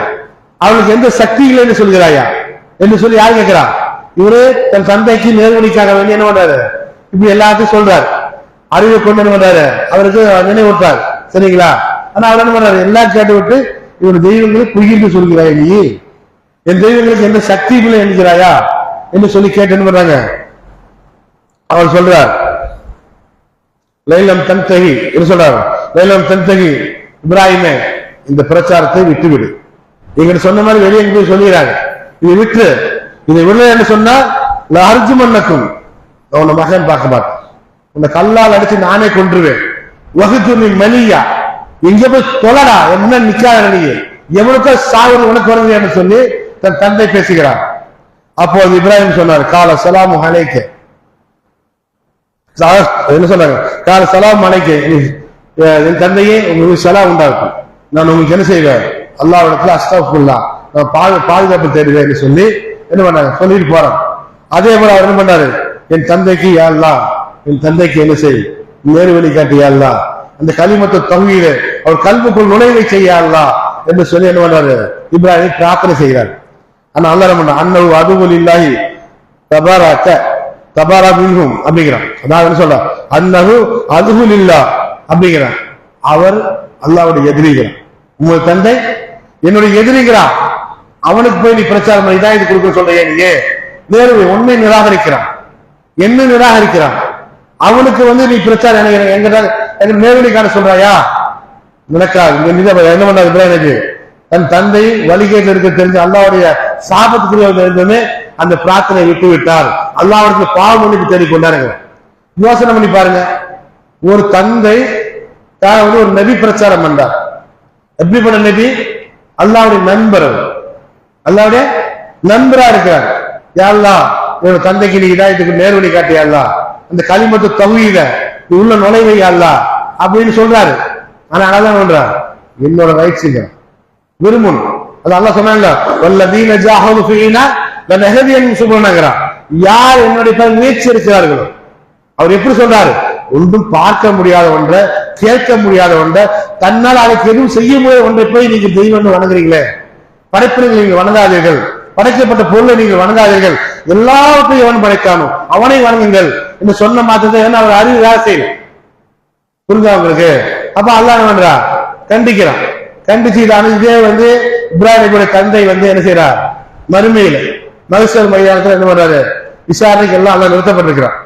அவளுக்கு எந்த சக்தி இல்லை என்று சொல்கிறாயா என்று சொல்லி யார் கேட்கிறா, இவரு தன் தந்தைக்கு நேர்வழிக்காக வேண்டி என்ன பண்றாரு, இப்படி எல்லாத்தையும் சொல்றாரு, அறிவை கொண்டு என்ன பண்றாரு, அவருக்கு நினைவூட்டார். சரிங்களா? ஆனா அவர் என்ன பண்றாரு, எல்லாம் கேட்டு விட்டு இவருடைய தெய்வங்களை பொய் என்று சொல்கிறாயா, நீ என் தெய்வங்களுக்கு எந்த சக்தி இல்லை என்கிறாயா என்று சொல்லி கேட்டு என்ன பண்றாங்க, அவர் சொல்றார், லைலம் தன்தகி என்று சொல்றாரு, லைலம் தன்தகி இப்ராஹிமே இந்த பிரச்சாரத்தை விட்டுவிடு, நீங்க சொன்ன மாதிரி வெளியே போய் சொல்லிடுறாங்க, இதை விட்டு இதை விட என்ன சொன்னா அர்ஜு மன்னக்கும் உன்னை மகன் பார்க்க மாட்டேன், உன்னை கல்லால் அடிச்சு நானே கொன்றுவேன், வகுத்து நீ மலியா எங்க போய் தொழடா, என்ன நிக்காத நீ எவனுக்கோ சாவது உனக்கு வருது என்று சொல்லி தன் தந்தை பேசுகிறார். அப்போது இப்ராஹிம் சொன்னார், கால சலாம் அலைக்க, என்ன சொன்னாங்க, கால சலாம் அலைக்க, என் தந்தையே உங்களுக்கு சலாம் உண்டாக்கும், நான் உங்களுக்கு என்ன செய்வேன், அல்லாஹ்விடத்துல அஸ்தக்ஃபிருல்லா நான் பாதுகாப்பு தேடுவேன் என்று சொல்லி என்ன பண்ணாங்க சொல்லிட்டு போறான். அதே போல அவர் என்ன பண்ணாரு, என் தந்தைக்கு யா அல்லாஹ், என் தந்தைக்கு என்ன செய், நேரு வழி காட்டி யா அல்லாஹ், அந்த கலிமத்து தௌஹீத அவர் கல்புக்குள் நுழைவை செய்ய யா அல்லாஹ் என்று சொல்லி என்ன பண்ணாரு, இப்ராஹிம் பிரார்த்தனை செய்கிறார். ஆனா அல்லாஹ் என்ன பண்ண, அன்னஹு அதுவுல் இல்லாஹி தபாரக தபாரா மின்ஹும் அப்படிங்கிறான். அதான் என்ன சொல்ற, அன்னஹு அதுவுல் இல்லாஹ் அப்படிங்கிறான், அவர் அல்லாஹ்வுடைய எதிரிகிறான், உங்கள் தந்தை என்னுடைய எதிரிகிறான், அவனுக்கு போய் நீ பிரச்சாரம் பண்ணி தான் இது கொடுக்க சொல்றீங்க, நீங்க நேருவை உண்மை நிராகரிக்கிறான், என்ன நிராகரிக்கிறான், அவனுக்கு நீ பிரச்சாரம் எங்க நேரடிக்கான சொல்றாயா, நடக்காது. என்ன பண்ணாரு இப்ராஹிம், தன் தந்தை வழிகேட்டில் இருக்க தெரிஞ்ச அல்லாஹ்வுடைய சாபத்துக்குரிய அந்த பிரார்த்தனை விட்டு விட்டார், அல்லாஹ்வுக்கு பாவ மன்னிப்பு தேடிக் கொண்டாருங்க. யோசனை பண்ணி பாருங்க, ஒரு தந்தை ஒரு நபி பிரச்சாரம் பண்றார், எப்படிப்பட்ட நபி, அல்லாஹ்வுடைய நண்பர், அல்லாஹ்வுடைய நண்பரா இருக்கிறார். யா அல்லாஹ் ஒரு தந்தைக்கு நீ ஹிதாயத்துக்கு நேர்வழி காட்டி யா அல்லாஹ், அந்த கலிமத்து தௌஹீத உள்ள நுழைவை யா அல்லாஹ் அப்படின்னு சொல்றாரு. ஆனா அதான் பண்றார், என்னோட ரைட்ஸுங்க விரும்பும், அது அல்லாஹ் சொன்னாங்க, வல்லதீன ஜாஹது ஃபீனா லனஹதியன் சுப்ஹானஹு, யார் என்னுடைய பேர் முயற்சி இருக்கிறார்களோ, அவர் எப்படி சொல்றாரு, ஒன்றும் பார்க்க முடியாத ஒன்றை, கேட்க முடியாத ஒன்றை, தன்னால் அதுக்கு எதுவும் செய்ய முடியாத ஒன்றை போய் நீங்க தெய்வம் வணங்குறீங்களே, படைப்பினை நீங்க வணங்காதீர்கள், படைக்கப்பட்ட பொருளை நீங்கள் வணங்காதீர்கள், எல்லாவற்றையும் எவன் படைக்கானும் அவனை வணங்குங்கள் என்று சொன்ன மாத்தத்தை அவர் அறிவு வேலை செய்யணும். புரிஞ்சா உங்களுக்கு? அப்ப அல்லாஹ் என்ன பண்றா, கண்டிக்கிறான். கண்டிச்சு இதே இப்ராஹிமுடைய தந்தை என்ன செய்யறார், மறுமையில மகசர் மைதானத்தில் என்ன பண்றாரு, விசாரணைக்கு எல்லாம் அல்லாஹ் நிறுத்தப்பட்டிருக்கிறான்.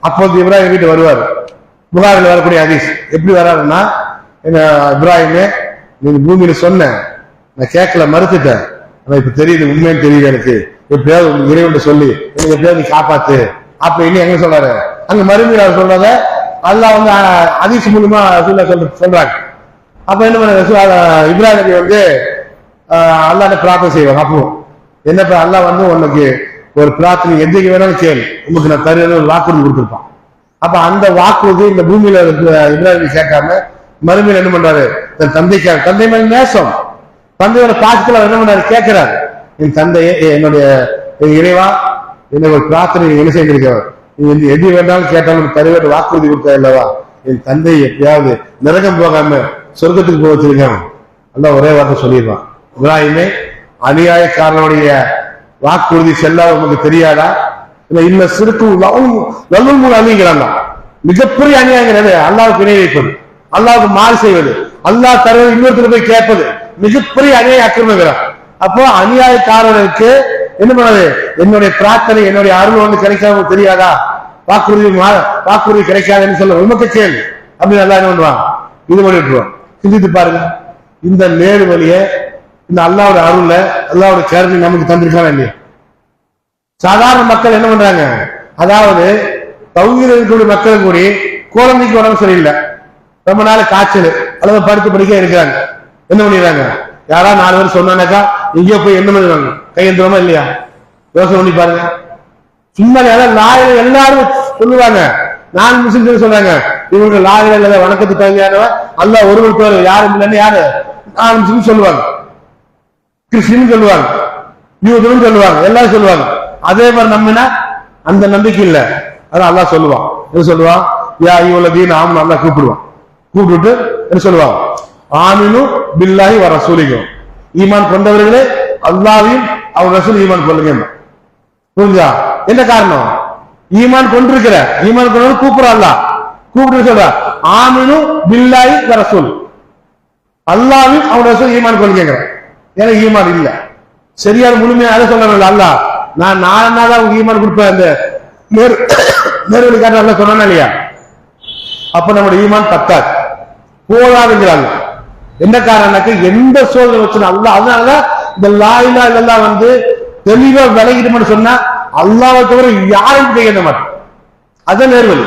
அப்போது இப்ராஹிம் வீட்டு வருவார். புகாரில் வரக்கூடிய ஹதீஸ் எப்படி வராருன்னா, இப்ராஹிமே நீங்க பூமியில சொன்ன, நான் கேட்கல, மறுத்துட்டேன், ஆனா இப்ப தெரியுது, உண்மைன்னு தெரியுது எனக்கு, எப்படியாவது இறைவன் சொல்லி எனக்கு எப்படியாவது நீ காப்பாத்து அப்படின்னு எங்க சொல்றாரு, அங்க மறுமையில அவர் சொல்றத அல்லாஹ் ஹதீஸ் மூலமா சொல்றாங்க. அப்ப என்ன பண்ண இப்ராஹிம் நபி அல்லாஹ்ட்ட பிரார்த்தனை செய்வாங்க. அப்போ என்ன, அல்லாஹ் உனக்கு ஒரு பிரார்த்தனை எதுக்கு வேணாலும் கேள், உங்களுக்கு நான் தருவேன்னு ஒரு வாக்குறுதி கொடுத்துருப்பான். அப்ப அந்த வாக்குறுதி இந்த பூமியில இப்ராஹிம் கேட்காம மறுமையில் என்ன பண்றாரு, தன் தந்தைக்காக, தந்தை மேல நேசம், தந்தையோட பாசத்துல என்ன பண்றாரு, கேட்கிறாரு, என் தந்தையே, என்னுடைய இறைவா, என்ன ஒரு பிரார்த்தனை என்ன செய்திருக்கிறார், நீ எது வேண்டாலும் கேட்டாலும் தருவேன் வாக்குறுதி கொடுத்தா இல்லவா, என் தந்தை எப்படியாவது நரகம் போகாம சொர்க்கத்துக்கு போக வச்சிருக்கான். அல்லாஹ் ஒரே வார்த்தை சொல்லிடுவான், இப்ராஹிமே, அநியாயக்காரனுடைய வாக்குறுதி செல்லாத உனக்கு தெரியாதா, இல்ல சிறுக்கு நல்லுள் அணிங்கிறாங்க. மிகப்பெரிய அநியாயங்கிறது அல்லாவுக்கு இணை வைப்பது, அல்லாவுக்கு மாறு செய்வது, அல்லாஹ் தருவது இன்னொருத்தர் போய் கேட்பது, மிகப்பெரிய அநியாய அக்கிரமங்கிறான். அப்போ அநியாயக்காரனுக்கு என்ன பண்ணது, என்னுடைய பிரார்த்தனை என்னுடைய அருள் ஒன்று கிடைக்காம தெரியாதா, வாக்குறுதி கிடைக்காதுன்னு சொல்ல உண்மைக்கு கேள்வி அப்படின்னு நல்லா என்ன பண்ணுவான், இது பண்ணிட்டுருவான். சிந்தித்து பாருங்க, இந்த நேரு வழிய இந்த அல்லாவோட அருள்ல அல்லாவோட கருணை நமக்கு தந்திருக்காங்க இல்லையா. சாதாரண மக்கள் என்ன பண்றாங்க, அதாவது தௌஹீத் இருக்கக்கூடிய மக்கள் கூட குழந்தைக்கு உடம்பு சரியில்லை, ரொம்ப நாள் காய்ச்சல் அல்லது படுத்து படிக்க இருக்கிறாங்க, என்ன பண்ணிடுறாங்க, யாராவது 4 பேர் சொன்னாக்கா எங்கேயோ போய் என்ன பண்ணுவாங்க, கையெழுத்துறோமா இல்லையா, யோசனை பண்ணி பாருங்க. சும்மா லாயில எல்லாரும் சொல்லுவாங்க, நான் முஸ்லிம் சொல்றாங்க, இவங்க லாயில இல்லாத வணக்கத்து தகுதியானவ அல்லாஹ் ஒருவர் பேர் யாரும் இல்லைன்னு யாரு, நான் முஸ்லிம் சொல்லுவாங்க, கிறிஸ்டின் சொல்லுவாங்க, யூதரும் சொல்லுவாங்க, எல்லாரும் சொல்லுவாங்க. அதே மாதிரி நம்பினா அந்த நம்பிக்கை இல்ல, அதான் அல்லாஹ் சொல்லுவான், என்ன சொல்லுவான், யா அய்யுஹல்லதீன ஆமனு, அல்லாஹ் கூப்பிடுவான், கூப்பிட்டு என்ன சொல்லுவாங்க, ஆமினு பில்லாஹி வ ரசூலிஹி, ஈமான் கொண்டவர்களே அல்லாஹ்வையும் அவர் ரசூல் ஈமான் கொள்ளுங்க. புரிஞ்சா, என்ன காரணம், ஈமான் கொண்டிருக்கிற, ஈமான் கொண்டு கூப்பிடுற, அல்லாஹ் கூப்பிட்டு சொல்ற, ஆமினு பில்லாஹி வ ரசூல், அல்லாஹ்வையும் அவர் ரசூல் ஈமான் கொள்ளுங்க. ஏன்னா ஈமான் இல்ல, சரியான முழுமையா அதை சொல்றாங்க, அல்லாஹ் நான் 4 நாள் அவங்க ஈமான் கொடுப்பேன், அந்த நேர்வழி காட்ட சொன்னா இல்லையா, அப்ப நம்முடைய ஈமான் பத்தாது, போதாதுங்கிறாங்க. என்ன காரணம்னாக்க எந்த சோதனை வச்சு அல்லாஹ், அதனாலதான் இந்த லா இலாஹ இல்லல்லாஹ் வந்து தெளிவா விலகிடும்னு சொன்னா அல்லாஹ்வை தவிர யாரும் செய்ய மாட்டோம். அதான் நேர்வழி,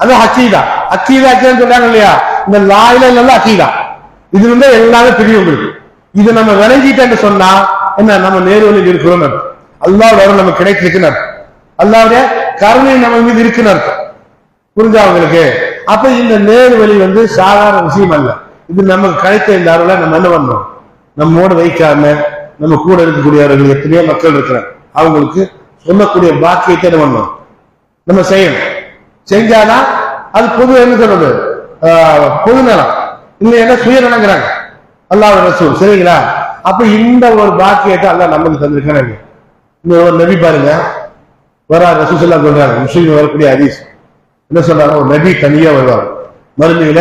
அதான் அக்கீதா. அக்கீதான்னு சொல்றாங்க இல்லையா, இந்த லா இலாஹ இல்லல்லாஹ் அக்கீதா, இது வந்து எல்லாமே தெரியும் உங்களுக்கு. இது நம்ம விளங்கிட்டேன்னு சொன்னா என்ன, நம்ம நேர்வழியில் இருக்கிறோம், அல்லாஹ்வோட அருள் நமக்கு கிடைச்சிருக்குன்னு, அல்லாஹ்வுடைய கருணை நம்ம மீது இருக்குன்னு அர்த்தம். புரிஞ்சா உங்களுக்கு? அப்ப இந்த நேர்வழி வந்து சாதாரண விஷயம் அல்ல. இது நமக்கு கிடைத்த இந்த அருளை நம்ம என்ன பண்ணணும், நம்மோடு வைக்காம நம்ம கூட இருக்கக்கூடியவர்கள் எத்தனையோ மக்கள் இருக்கிறாங்க, அவங்களுக்கு சொல்லக்கூடிய பாக்கியத்தை என்ன பண்ணணும், நம்ம செய்யணும். செஞ்சாதான் அது பொது, என்ன சொல்றது, பொது நலம் இல்லைன்னா சுயநலங்கிறாங்க அல்லாஹ்வுடைய ரசூல், சரிங்களா? அப்ப இந்த ஒரு பாக்கியத்தை அல்லாஹ் நமக்கு தந்திருக்காங்க. இந்த ஒரு நபி பாருங்க, வர ரசூல் ஸல்லல்லாஹு அலைஹி வஸல்லம் முஸ்லிம் வரக்கூடிய ஹதீஸ் என்ன சொல்றாங்க, ஒரு நபி தனியா வருவாங்க மறுமையில,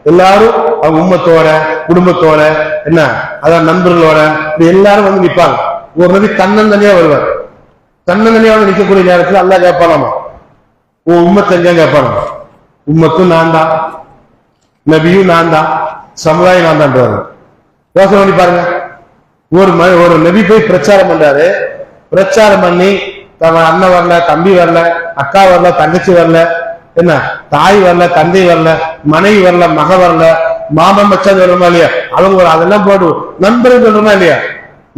எல்லாரும் அவங்க உம்மத்தோட குடும்பத்தோட என்ன, அதான் நண்பர்களோட எல்லாரும் வந்து நிற்பாங்க. ஒரு நபி தன்னந்தனியா வருவார். தன்னந்தனியா வந்து நிற்கக்கூடிய நேரத்தில் அல்லாஹ் கேட்பானாமா, உன் உம்மத்தை எங்க கேட்பானா, உம்மத்தும் நான் தான், நபியும் நான் தான், சமுதாயம் நான் தான். யோசனை பண்ணி பாருங்க, ஒரு நபி போய் பிரச்சாரம் பண்றாரு, பிரச்சாரம் பண்ணி தன் அண்ணன் வரல, தம்பி வரல, அக்கா வரல, தங்கச்சி வரல, என்ன தாய் வரல, தந்தை வரல, மனைவி வரல, மக வரல, மாமன் மச்சான் வருமா இல்லையா, அவங்க அதெல்லாம் போடு, நண்பர்கள் சொல்றோமா இல்லையா,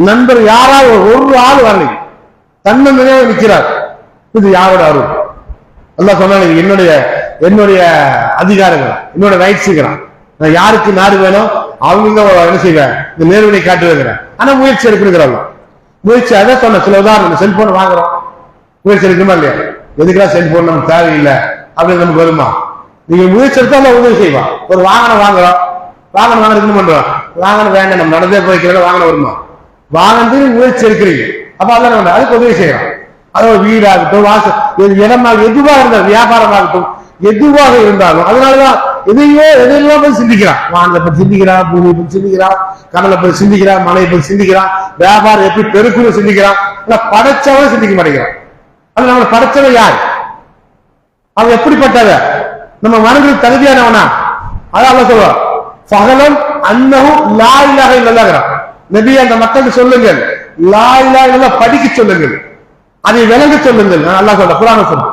நண்பர் யாராவது ஒரு ஆள் வரல, தன்னந்தனியா நிற்கிறார். இது யாரோட அருள்? அல்லாஹ் சொன்னாங்க, என்னுடைய அதிகாரங்கள், என்னோட ரைட்ஸுங்கிறான். நான் யாருக்கு நாடு வேணும் அவங்க என்ன செய்வேன், இந்த நேர்வழி காட்டுவேங்கிறேன். ஆனா முயற்சி எடுக்கணுங்கிறாங்க. முயற்சி அதை சொன்ன சில உதாரணம், செல்போன் வாங்குறோம், முயற்சி எடுக்கணுமா இல்லையா, எதுக்கெல்லாம் செல்போன் நமக்கு தேவையில்லை அப்படின்னு நமக்கு வருமா? நீங்க முயற்சி எடுத்தா உதவி செய்வான். ஒரு வாகனம் வாங்குறோம், வாகனம் வாங்குறதுன்னு பண்றோம், வாகனம் வேண்டாம் நம்ம நடந்தே போய்க்கிற வாகனம் வருமா? வாகனத்துக்கு முயற்சி எடுக்கிறீங்க, அப்ப அதான் அதுக்கு உதவி செய்யலாம். அதாவது வீடாகட்டும், வாசல், இடமாக எதுவாக இருந்தாலும், வியாபாரமாகட்டும், எதுவாக இருந்தாலும், அதனாலதான் எதையெல்லாம் போய் சிந்திக்கிறான். வானத்தை பற்றி சிந்திக்கிறான், பூமியை பற்றி சிந்திக்கிறான், கடலை பற்றி சிந்திக்கிறான், மலையை பற்றி சிந்திக்கிறான், வியாபாரம் எப்படி பெருக்குன்னு சிந்திக்கிறான். படைச்சவன் சிந்திக்க மாட்டேங்கிறான். அது நம்ம படைச்சவன் யார், அவன் எப்படிப்பட்டவ, நம்ம மனதில் தகுதியானவனா? அதான் சொல்லுவான், பகலம் அன்னஹு லா இலாஹ இல்லல்லாஹ். நபி அந்த மக்களுக்கு சொல்லுங்கள், லா இலாஹ இல்லல்லாஹ் படிக்க சொல்லுங்கள், அதை விளங்க சொல்லுங்கள். அல்லாஹ் சொல்ற குர்ஆன்ல சொல்ற,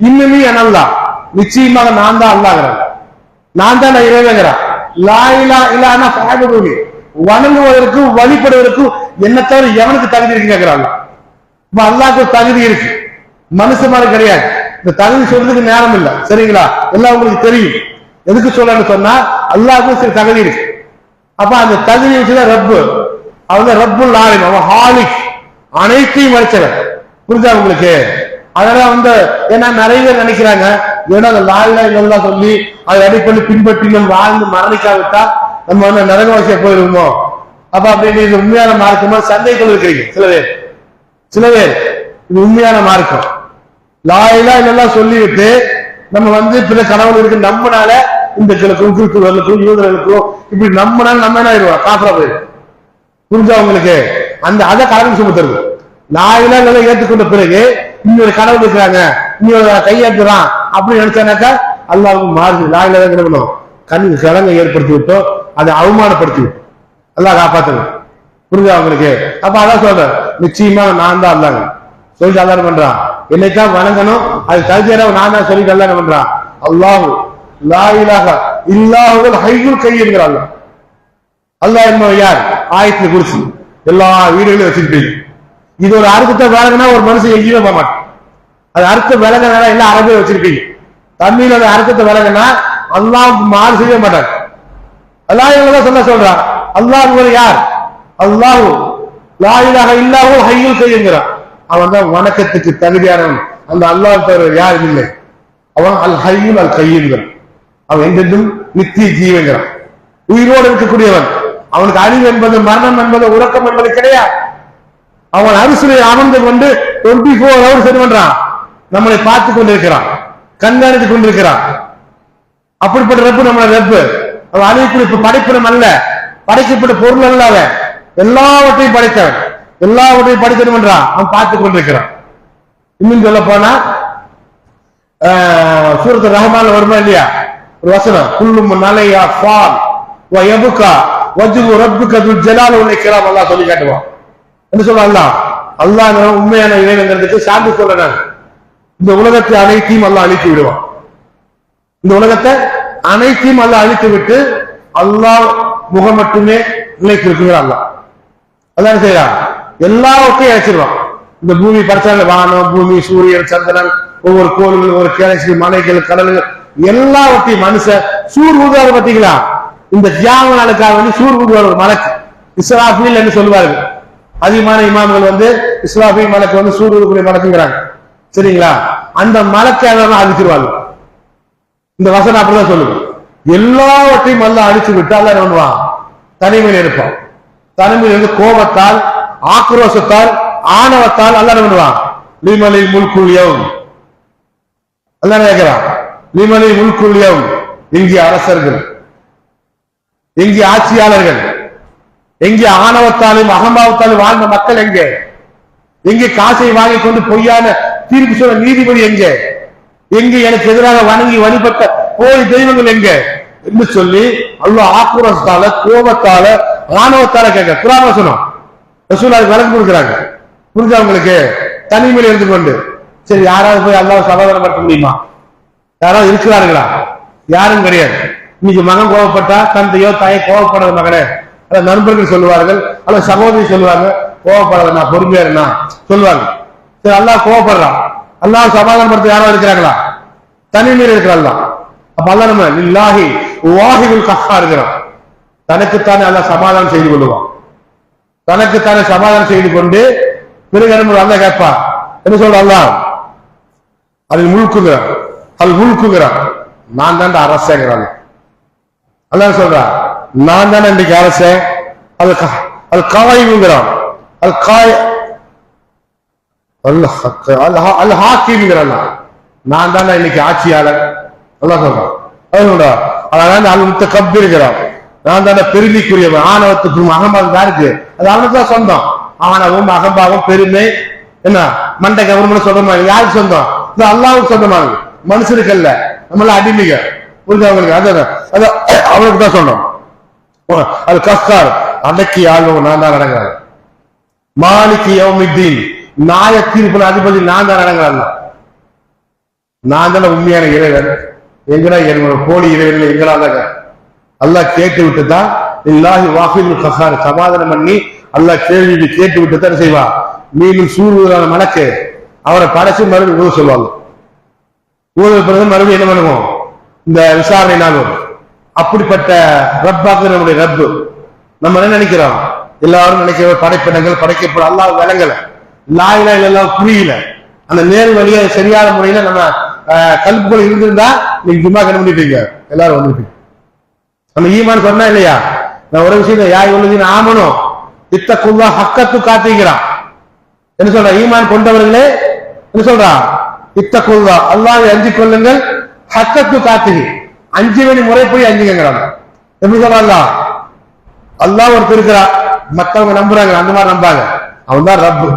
இன்னுமே அல்லாஹ், நிச்சயமாக நான் தான் அல்லாஹ்ங்கிறான், நான் தான் இறைவன்கிறான். லா இலாஹ இல்லல்லாஹ்னா ஃபஅபுதுனி, வணங்குவதற்கும் வழிபடுவதற்கும் என்ன தவிர எவனுக்கு தகுதி இருக்கு கேட்கிறான். இப்ப அல்லாஹ்க்கு தகுதி இருக்கு, மனுஷன் மாதிரி கிடையாது. இந்த தகுதி சொல்றதுக்கு நேரம் இல்லை, சரிங்களா? எல்லாம் உங்களுக்கு தெரியும். எதுக்கு சொல்லணும்னு சொன்னா அல்லாஹ்க்கு சில தகுதி இருக்கு. அப்ப அந்த தகுதி வச்சுதான் ரப்பு, அவன் ரப்புல் ஆலமீன், அவன் ஹாலிக், அனைத்தையும் வச்சவன். புரிஞ்சா உங்களுக்கு? அதனால ஏன்னா நிறைய பேர் நினைக்கிறாங்க, ஏன்னா அந்த லா இலாஹ இல்லல்லாஹ் சொல்லி அதை அடிப்படை பின்பற்றி நம்ம வாழ்ந்து மரணிக்காவிட்டா நம்ம நரகவாசியா போயிருவோமோ, அப்ப அப்படின்னு இது உண்மையான மார்க்கமா சந்தேகத்தில் இருக்கிறீங்க சில பேர். இது உண்மையான மார்க்கம். லா இலாஹ இல்லல்லாஹ் சொல்லிவிட்டு நம்ம பிற கடவுள் இருக்கு நம்மனால இந்த கிறிஸ்துவர்களுக்கும் யூதர்களுக்கும் இப்படி நம்மனால நம்ம என்ன ஆயிடுவோம், காஃபிரா போயிடும். புரிஞ்சா உங்களுக்கு? அதை கடவுள் சுமத்துறது. லா இலாஹ இல்லல்லாஹ் ஏற்றுக்கொண்ட பிறகு இன்னொரு கடவுள் இருக்கிறாங்க, இன்னொரு கையேற்றுறான் அப்படின்னு நினைச்சானாக்கா அல்லாஹ்வுக்கு மாறுது. லா இலாஹ இல்லல்லாஹ் கண்ணுக்கு கலங்கை ஏற்படுத்தி விட்டோம், அதை அவமானப்படுத்தி விட்டோம். அல்லாஹ் காப்பாத்தணும். புரிஞ்சா உங்களுக்கு? அப்ப அதான் சொல்றேன், நிச்சயமா நான் தான் அல்லாஹ் சொல்லிட்டு அல்லாஹ் பண்றான். என்னைக்கா வணங்கணும், அது தகுதியான நான் தான் சொல்லிட்டு அல்லாஹ் பண்றான். அல்லாஹ் லா இலாஹ இல்லாஹுல் ஹய்யுல் கய்யூம் அல்லாஹ். அல்லாஹ் என்பவர் யார்? ஆயத்துல குறிச்சு எல்லா வீடுகளையும் வச்சிருப்பீங்க. இது ஒரு அர்த்தத்தை விளங்கினா ஒரு மனுஷன் எங்கேயுமே போக மாட்டான். அது அர்த்தம் விளங்கினா எல்லாம் அரபியை வச்சிருப்பீங்க. தமிழ் அந்த அர்த்தத்தை விளங்கினா அல்லாஹ்வுக்கு மாறு செய்ய மாட்டாங்க. அல்லாஹ் சொல்றான், அல்லாஹ் யார்? அல்லாஹ் லா இலாஹ இல்லாஹுல் ஹய்யுல் கய்யூம். அவன் தான் வணக்கத்துக்கு தகுதியானவன். அந்த அல்லாஹ் தவிர யாரும் இல்லை. அவன் அல் ஹய்யுல் அல் கய்யூம். அவன் என்றென்றும் நித்திய ஜீவங்கிறான், உயிரோடு இருக்கக்கூடியவன். அவனுக்கு அறிவு என்பது, மரணம் என்பது, உறக்கம் என்பது கிடையாது. அவன் அரிசியை அமர்ந்து கொண்டு 24 hours என்ன பண்றான்? நம்மளை பார்த்து கொண்டிருக்கிறான், கண்காணித்துக் கொண்டிருக்கிறான். அப்படிப்பட்ட ரப்பு நம்மளோட ரப்பு. அவன் அழிவுக்குரிய படைப்பினம் அல்ல, படைக்கப்பட்ட பொருள் அல்ல. அவன் எல்லாவற்றையும் படைத்தவன், எல்லாவற்றையும் படைக்கணும் என்றான். அவன் பார்த்துக் கொண்டிருக்கிறான். இன்னும் சொல்ல போனா சூரத்து ரஹ்மான்ல வருமா இல்லையா ஒரு வசனம், குல்லும் நலையா ஃபால் வ யபுகா வஜ்ஹு ரப்பிக துல் ஜலாலி வல் இக்ராம். அல்லாஹ் சொல்லி காட்டுவான். என்ன சொல்ல அல்லாஹ் உண்மையான இறைவன்கிறதுக்கு சான்று சொல்றாங்க. இந்த உலகத்தை அனைத்தையும் அல்லாஹ் அழித்து விடுவான். இந்த உலகத்தை அனைத்தையும் அல்லாஹ் அழித்து விட்டு அல்லாஹ் முகம் மட்டுமே நிலைத்திருக்குங்கிற அல்லாஹ். அதான் செய்யறான், எல்லாவற்றையும் அழைச்சிருவான். இந்த பூமி படைச்சாங்க, வானம், பூமி, சூரியன், சந்திரன், ஒவ்வொரு கோள்கள், ஒரு கேலக்சி, மலைகள், கடல்கள், எல்லாவற்றையும் மனுஷன் சூர் ஊதுவாரு. பார்த்தீங்களா? இந்த தியாக நாளுக்காக சூர் ஊதுவார் ஒரு மலக்கு, இஸ்ராஃபீல் என்று சொல்லுவார்கள். அதிகமான இமாம்கள் இஸ்ராஃபீல் மலக்கு சூர் ஊதக்கூடிய மலக்குங்கிறாங்க, சரிங்களா? அந்த மலக்கை அழிச்சிருவாங்க. இந்த வசனம் அப்படிதான் சொல்லுது. எல்லாவற்றையும் அல்லாஹ் அழிச்சு விட்டு அல்லாஹ் என்ன பண்ணுவான்? தனிமையில் இருப்பான். தனிமையில் கோபத்தால், ஆக்ரோஷத்தால், ஆணவத்தால் அல்லாஹ் என்ன பண்ணுவான்? லிமனில் முல்குல் யௌம். அல்லாஹ் கேட்கிறான், லிமனில் முல்குல் யௌம். எங்கே அரசர்கள், எங்கே ஆட்சியாளர்கள், எங்கே ஆணவத்தாலும் அகம்பாவத்தாலும் வாழ்ந்த மக்கள் எங்கே? எங்கே காசை வாங்கி கொண்டு பொய்யான தீர்ப்பு சொல்ல நீதிபதி எங்கே? எங்கே எனக்கு எதிராக வணங்கி வழிபட்ட போலி தெய்வங்கள் எங்கே என்று சொல்லி அல்லாஹ் ஆக்ரோஷத்தால, கோபத்தால, ஆணவத்தால கேட்க குர்ஆன் வசனம் ரசூலுல்லாஹ் வழக்கு கொடுக்குறாங்க. புரிஞ்சா உங்களுக்கு? தனிமையில் இருந்து கொண்டு. சரி, யாராவது போய் அல்லாஹ் சமாதானப்படுத்த முடியுமா? யாராவது இருக்கிறார்களா? யாரும் கிடையாது. இன்னைக்கு மகன் கோவப்பட்டா தந்தையோ தாயோ கோவப்படாத மகனே, அதாவது நண்பர்கள் சொல்லுவார்கள், அல்லது சகோதரி சொல்லுவாங்க, கோவப்படாத நான் பொறுமையா இருந்தா சொல்லுவாங்க. சரி, அல்லாஹ் கோவப்படுறான், அல்லாஹ் சமாதானப்படுத்த யாராவது இருக்கிறாங்களா? தனிமையில் இருக்கிறான். அப்ப அல்லாஹ் நம்ம லில்லாஹி வாஹிதுல் கஹ்ஹார் இருக்கிறான். தனக்குத்தானே அல்லாஹ் சமாதானம் செய்து கொள்ளுவான். தனக்குத்தானே சமாதானம் செய்து கொண்டு பிறகு அல்லாஹ் கேட்பான். என்ன சொல்ற அல்லாஹ்? அதில் முழுக்குகிறான், அல் முழுக்குகிறான். நான் தான் அரசேங்கிறான். அல்லாஹ் சொல்றான், நான் தானே இன்னைக்கு அரசன். அது காயுங்கிறான், அது காய அல் ஹாக்கிம்ங்கிறான். நான் தானே இன்னைக்கு ஆட்சியாளர். அல்லாஹ் சொல்றான். அதான் அல் முத்தகப்பிர்கிறான். நான் தானே பெருமைக்குரியவன். ஆணவத்துக்கும் அகம்பாவம் யாருக்கு? அது அவனுக்கு தான் சொந்தம். ஆணவம், அகம்பாவம், பெருமை, என்ன மண்டை கவர்மெண்ட் சொந்தமாக யாருக்கு சொந்தம்? இது அல்லாஹ்வுக்கு சொந்தமானது, மனுஷனுக்கு அல்ல. நம்மள அடிமைங்க. புரிஞ்சவங்களுக்கு அதான் அவனுக்கு தான் சொன்னோம். அது கஸ்கார், அடக்கி ஆள்வங்க நான் தான் நடக்கிறாங்க. மாலிகி யௌமித்தீன், நாய தீர்ப்பு அதிபதி நான் தான் நடக்கிறாங்க. நான் தானே உண்மையான இறைவன். எங்கடா என்னோட போலி இறைவன் எங்கடாதாங்க? அல்லாஹ் கேட்டு விட்டு தான் இல்லாஹி வாஹிதுல் கஹ்ஹார் சமாதானம் பண்ணி அல்லாஹ் கேள்வி கேட்டு விட்டு தான் செய்வா. மீண்டும் சூழ்நிலை மணக்கு அவரை படைச்சு மறுபடியும் ஊத சொல்லுவாங்க. ஊத பிறகு மறுபடியும் என்ன பண்ணுவோம், இந்த விசாரணை நாள் வரும். அப்படிப்பட்ட ரப்பாக்கு நம்முடைய ரப்பு. நம்ம என்ன நினைக்கிறோம், எல்லாரும் நினைக்கிற படைப்பினங்கள் படைக்கப்பட அல்லாஹ் விளங்கல, லாயில எல்லாம் புரியல. அந்த நேர் வழியா சரியான முறையில நம்ம கல்புக்குள்ள இருந்திருந்தா நீங்க ஜும்மா கண்டுபிடிப்பீங்க, எல்லாரும் வந்துருப்பீங்க. நம்ம ஈமான் சொன்னா இல்லையா, நான் ஒரு விஷயம் யாய் உள்ளது ஆமனும் இத்தக்குள்ளா ஹக்கத்து காத்திக்கிறான். என்ன சொல்ற, ஈமான் கொண்டவர்களே என்ன சொல்றான், இத்தக்குள்ளா அல்லாஹ்வை அஞ்சிக் கொள்ளுங்கள், ஹக்கத்து காத்துகி 5 மணி முறைப்படி அஞ்சுங்கிறாங்க. எப்படி சொல்றா, அல்லாஹ் ஒருத்தர் இருக்கிறா, மற்றவங்க நம்புறாங்க, அந்த மாதிரி நம்பாங்க. அவன் தான் ரப்பு,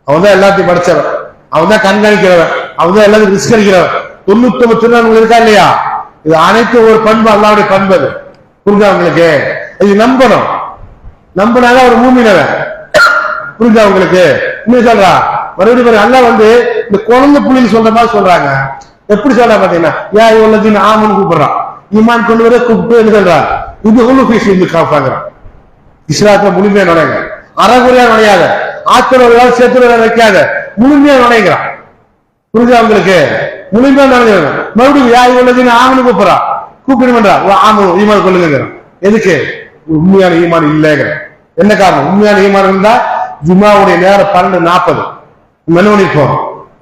அவன் தான் எல்லாத்தையும் படிச்சவன், அவன் தான் கண்காணிக்கிறவன், அவன் தான் எல்லாத்தையும் ரிஸ்க் அடிக்கிறவன். 99 திருநாள் இருக்கா இல்லையா, இது அனைத்து ஒரு பண்பு, அல்லாவுடைய பண்பு. அது புரிஞ்சா உங்களுக்கு, இது நம்பணும். நம்பினாதான் ஒரு மூமினவன். புரிஞ்சா உங்களுக்கு. இன்னும் சொல்றா மறுபடியும் அல்லாஹ் இந்த குழந்தை புள்ளின்னு சொல்ற மாதிரி சொல்றாங்க. எப்படி சொல்றா பாத்தீங்கன்னா, யா இவ்வளவு ஆமன்னு கூப்பிடுறான், ஈமான் கொண்டு வர கூப்பிட்டு என்ன சொல்றான், இது ஹுலுஃபீஸ் காப்பாங்கிறான். இஸ்லாத்துல முழுமையா நுழைங்க, அறகுறையா நுழையாத, ஆத்திரம் சேர்த்து வைக்காத, முழுமையா நுழைங்கிறான். புரிஞ்சா உங்களுக்கு, முழுமையா நுழைஞ்சாங்க. மறுபடியும் யா இவ்வளவு ஆமன்னு கூப்பிடுறான், கூப்பிடுறா ஆமனும் ஈமான் கொள்ளுங்கிறான். எதுக்கு, உண்மையான ஈமான் இல்லைங்கிற. என்ன காரணம், உண்மையான ஈமான் இருந்தா ஜும்மாவுடைய நேரம் 12:40 மணிப்போம்,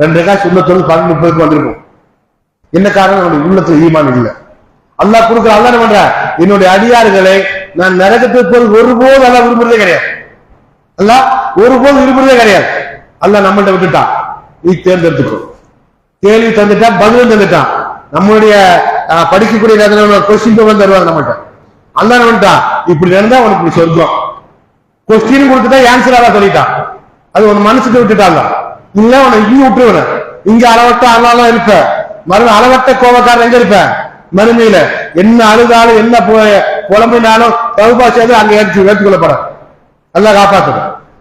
2 காசு உள்ளத்தோடு 12:30 வந்திருக்கும். என்ன காரணம், என்னுடைய உள்ளத்துல ஈமான் இல்லை. அல்லாஹ் கொடுக்குற, அல்லாஹ் என்ன பண்ற, என்னுடைய அடியார்களை நான் நரகத்துக்கு போய் ஒருபோது அல்லாஹ் விரும்புறதே கிடையாது. அல்லாஹ் ஒருபோது விரும்புறதே கிடையாது. அல்லாஹ் நம்மள்ட்ட விட்டுட்டான், நீ தேர்ந்தெடுத்துக்கோ. கேள்வி தந்துட்டான், பதிலும் தந்துட்டான். நம்மளுடைய படிக்கக்கூடிய கொஸ்டின் தருவாங்க நம்மகிட்ட. அல்லாஹ் வந்துட்டான், இப்படி நடந்தா உனக்கு இப்படி சொர்க்கம். கொஸ்டின் கொடுத்துட்டா ஆன்சர் அல்லாஹ் சொல்லிட்டான். அது உன் மனசுக்கு விட்டுட்டாங்க. இல்ல உன இங்க விட்டுருவன, இங்க அளவட்ட அல்லாலாம் இருப்ப, மறுபடியும் அளவட்ட கோபக்காரன் எங்க இருப்ப, மறுமையில என்ன அழுதாலும் என்ன புலம்பினாலும் தௌபா செய்து அங்க ஏற்றுக்கொள்ளப்பட அல்லாஹ் காப்பாத்துற.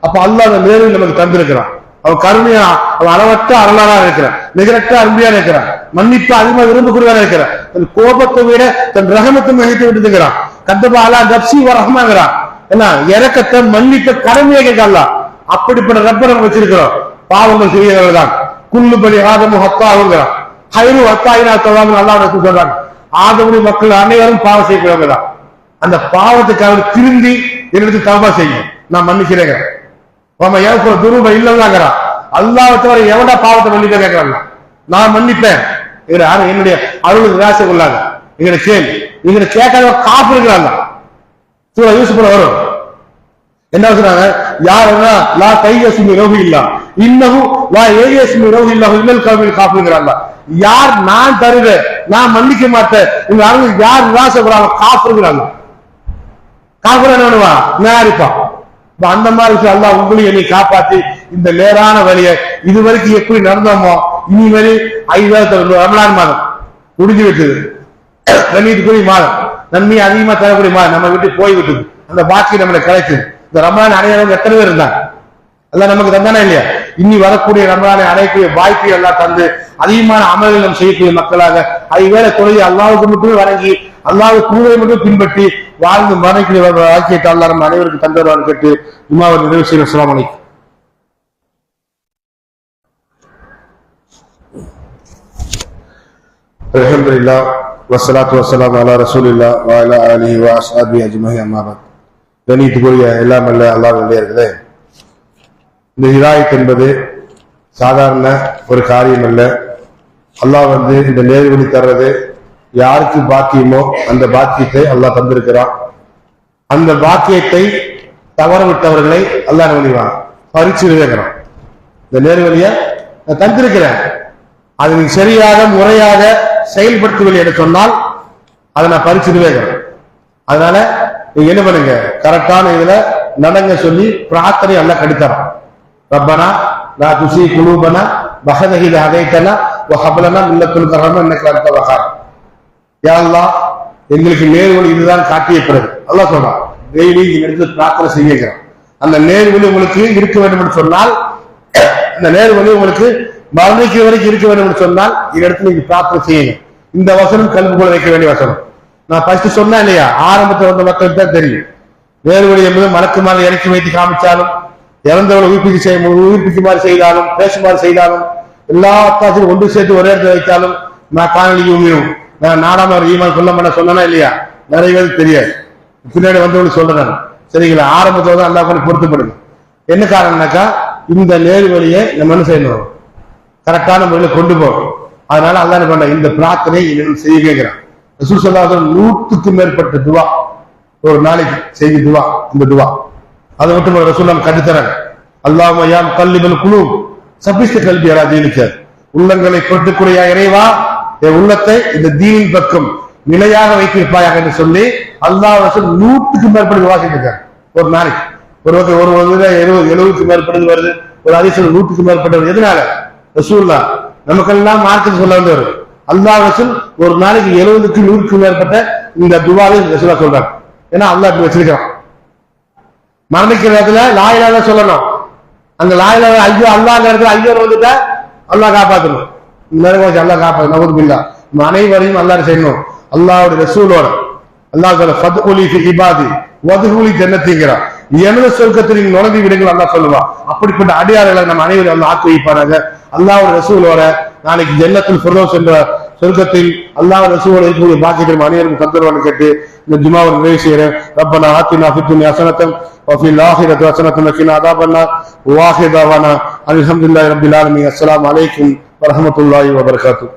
அப்ப அல்லாஹ் அந்த நேரில் நமக்கு தந்திருக்கிறான். அவன் கருமையா, அவன் அளவற்ற அருளானா இருக்கிறான், நிகரற்ற அருமையா இருக்கிறான், மன்னிப்பு அதிகமா விரும்பக்கூடியவனா இருக்கிறான். தன் கோபத்தை விட தன் ரஹமத்தை மகிழ்த்து விட்டுக்கிறான். கத்தபா அல்லா நப்சி ரஹ்மாங்கிறான். என்ன இறக்கத்தை மன்னிப்பை கடமையா கேட்கலாம். அப்படிப்பட்ட ரப்ப நம்ம வச்சிருக்கிறோம். பாவங்கள் செய்யறவர்கள் தான் குல்லுபலி ஆதமு ஹத்தாவுங்கிறான். ஹைரு ஹத்தாயினா தொழாமல் அல்லாஹ் சொல்றாங்க. ஆதமுடைய மக்கள் அனைவரும் பாவம் செய்யக்கூடியவங்க தான். அந்த பாவத்துக்காக திருந்தி என்னிடத்து தௌபா செய்யும், நான் மன்னிக்கிறேங்க. துருப இல்லைங்கிறான். அல்லாஹ் தவிர எவனா பாவத்தை மன்னிக்க கேட்கிறான், நான் மன்னிப்பேன். என்னுடைய அருளுக்கு ராசி கொள்ளாங்க. எங்களை கேள்வி எங்களை கேட்காத காப்பு இருக்கிறாங்க. யூசுப்ல வரும் என்ன சொல்றாங்க, யாருன்னா லா தையஸ்மி ரோஹி இல்லா இன்னஹு லா ஏயஸ்மி ரோஹி இல்லா இல்லல் கவில் காப்புங்கிறாங்க. யார் நான் தருவேன், நான் மன்னிக்க மாட்டேன், உங்க அருளுக்கு யார் ராசப்படுறாங்க, காப்புங்கிறாங்க. காப்புற என்ன பண்ணுவா, நேரிப்பான். அந்த மாதிரி அல்லாஹ் உங்களையும் என்னை காப்பாத்தி இந்த நேரான வழியை இதுவரைக்கும் எப்படி நடந்தோமோ இனிமேல் 5 ரமலான் மாதம் முடிஞ்சு விட்டது, கண்ணியத்துக்குரிய மாதம், நன்மையை அதிகமா தரக்கூடிய மாதம் நம்ம விட்டு போய் விட்டது. அந்த பாக்கி நம்மளை கிடைக்குது. இந்த ரமலான் அடையாளம் எத்தனை பேர் இருந்தாங்க, எல்லாம் நமக்கு தந்தானே இல்லையா. இனி வரக்கூடிய ரமலானை அடையக்கூடிய வாய்ப்பை எல்லாம் தந்து அதிகமான அமல்கள் நம்ம செய்யக்கூடிய மக்களாக ஐவேளை தொழிலை அல்லாவுக்கு மட்டுமே வழங்கி அல்லாஹ் கூரை மட்டும் பின்பற்றி வாழ்ந்து மறைக்கூடிய வாக்கியத்தை அல்லாஹ் நம்ம அனைவருக்கு தந்தருவான்னு கேட்டு ஜும்மாவை நிறைவு செய்ய. அஸ்ஸலாமு அலைக்கும். அல்ஹம்துலில்லாஹ் வஸ்ஸலாத்து வஸ்ஸலாமு அலா ரசூலில்லாஹ் வ அலா ஆலிஹி வ அஸ்ஹாபிஹி அஜ்மஈன். அம்மா பஅத். கண்ணியத்துக்குரிய எல்லாம் அல்ல அல்லாஹ்வுடைய இருக்கிறது. இந்த ஹிதாயத் என்பது சாதாரண ஒரு காரியம் அல்ல. அல்லாஹ் இந்த நேர்வழி தர்றது யாருக்கு பாக்கியமோ அந்த பாக்கியத்தை அல்லாஹ் தந்திருக்கிறான். அந்த பாக்கியத்தை தவற விட்டவர்களை அல்லாஹ் நினைவான் பறிச்சு இருக்கிறான். இந்த நேர்வழிய தந்திருக்கிறேன், அதை நீ சரியாக முறையாக செயல்படுத்தவில்லை என்று சொன்னால் அதை நான் பறிச்சுடுவேன். அதனால நீங்க என்ன பண்ணுங்க, கரெக்டான இதுல நடங்க சொல்லி பிரார்த்தனை எல்லாம் கடித்தரான். ரப்பனா லா துஸீ குலூபனா பஅத இத ஹதைதனா வ ஹப் லனா மின் லதுன்க ரஹ்மத்தன் இன்னக அன்தல் வஹ்ஹாப். யா அல்லாஹ், எங்களுக்கு நேர்வழி இதுதான் காட்டிய பிறகு அல்லாஹ் சொல்றான், டெய்லி எடுத்து பிரார்த்தனை செய்யுங்கிறான். அந்த நேர்வழி உங்களுக்கு இருக்க வேண்டும் என்று சொன்னால், இந்த நேர்வழி உங்களுக்கு மரணிக்கு வரைக்கும் இருக்க வேண்டும் என்று சொன்னால் இடத்துல நீங்க பிரார்த்தனை செய்யுங்க. இந்த வசனம் கல்விக்குள்ள வைக்க வேண்டிய வசனம். நான் ஃபர்ஸ்ட் சொன்னேன் இல்லையா, ஆரம்பத்தில் வந்த மக்களுக்கு தான் தெரியும். நேர்வழி என்பது மலக்குமாரை இறக்கி வைத்து காமிச்சாலும் இறந்தவளை உயிர்ப்பிக்குமாறு செய்தாலும், பேசுமாறு செய்தாலும், எல்லா அத்தாத்தையும் ஒன்று சேர்த்து ஒரே இடத்துல வைத்தாலும் நான் காணொலியும் நான் நாடாம ஈமான் கொல்ல மாட்டேன் சொன்னா இல்லையா? நிறைய பேருக்கு தெரியாது. பின்னாடி வந்தவங்க சொல்றேன். சரிங்களா? ஆரம்பத்துல தான் அல்லா கொஞ்சம் பொருத்தப்படுது. என்ன காரணம்னாக்கா இந்த நேரு வழியை நம்ம என்ன செய்யணும், கரெக்டான முறையில் கொண்டு போகணும். அதனால அல்லா என்ன பண்ண இந்த பிரார்த்தனை செய்ய கேட்கிறான். ரசூல் ஸல்லல்லாஹு அலைஹி வஸல்லம் 100க்கு மேற்பட்ட துவா ஒரு நாளைக்கு செய்தி துவா. இந்த துவா அதை மட்டும் ரசூல் நம்ம கட்டுத்தராங்க. அல்லாஹும்ம யா முகல்லிபல் குலூப் சபிஸ்த கல்பி அலா தீனிக, உள்ளங்களை கொட்டுக்குறையா இறைவா என் உள்ளத்தை இந்த தீனின் பக்கம் நிலையாக வைத்திருப்பாயாக என்று சொல்லி அல்லாஹ் ரசூல் 100க்கு மேற்பட்ட துவா செஞ்சிருக்காங்க ஒரு நாளைக்கு. ஒரு 70க்கு மேற்பட்டது வருது, ஒரு ஹதீஸ்ல 100க்கு மேற்பட்டது. எதனால? ரசூலுல்லாஹ் நமக்கெல்லாம் மார்க்கம் சொல்ல வந்தவர். அல்லாஹ் ரசூல் ஒரு நாளைக்கு 70க்கு 100க்கு மேற்பட்ட இந்த துவாவை ரசூலுல்லாஹ் சொல்றாங்க. ஏன்னா அல்லாஹ் இப்படி வச்சிருக்கான். மரணிக்கிற இடத்துல லா இலாஹ இல்லல்லாஹ் சொல்லணும். அந்த லா இலாஹ ஐயோ அல்லாஹ் இடத்துல ஐயோ வந்துட்டா அல்லாஹ் காப்பாற்றணும். நரகவாசி அல்லாஹ் காப்பாற்றணும். நவுதுபில்லாஹ். நம்ம அனைவரையும் அல்லாஹ் செய்யணும். அல்லாஹ்வுடைய ரசூலோட அல்லாஹ் சொல்ல ஃபத்குலி ஃபி இபாதி வதுகுலி ஜன்னத்திங்கிறான். எனது சொர்க்கத்தில் நீங்க நுழைந்து விடுங்கள் அல்லாஹ் சொல்லுவா. அப்படிப்பட்ட அடியார்களை நம்ம அனைவரும் அல்லாஹ் ஆக்கி வைப்பாராங்க. அல்லாஹ்வுடைய ரசூலோட நாளைக்கு ஜன்னத்துல் ஃபிர்தௌஸ் என்ற சொர்க்கத்தில் அல்லாஹ்வுடைய ரசூலோட இருக்கக்கூடிய பாக்கியத்தை அனைவரும் தந்துருவான்னு கேட்டு இந்த ஜுமாவை நிறைவு செய்கிறேன். ரப்பனா ஆத்தினா ஃபித் துன்யா ஹஸனத்தன் وفي الآخرة حسنة وقنا عذاب النار وآخر دعوانا الحمد لله رب العالمين. السلام عليكم ورحمة الله وبركاته.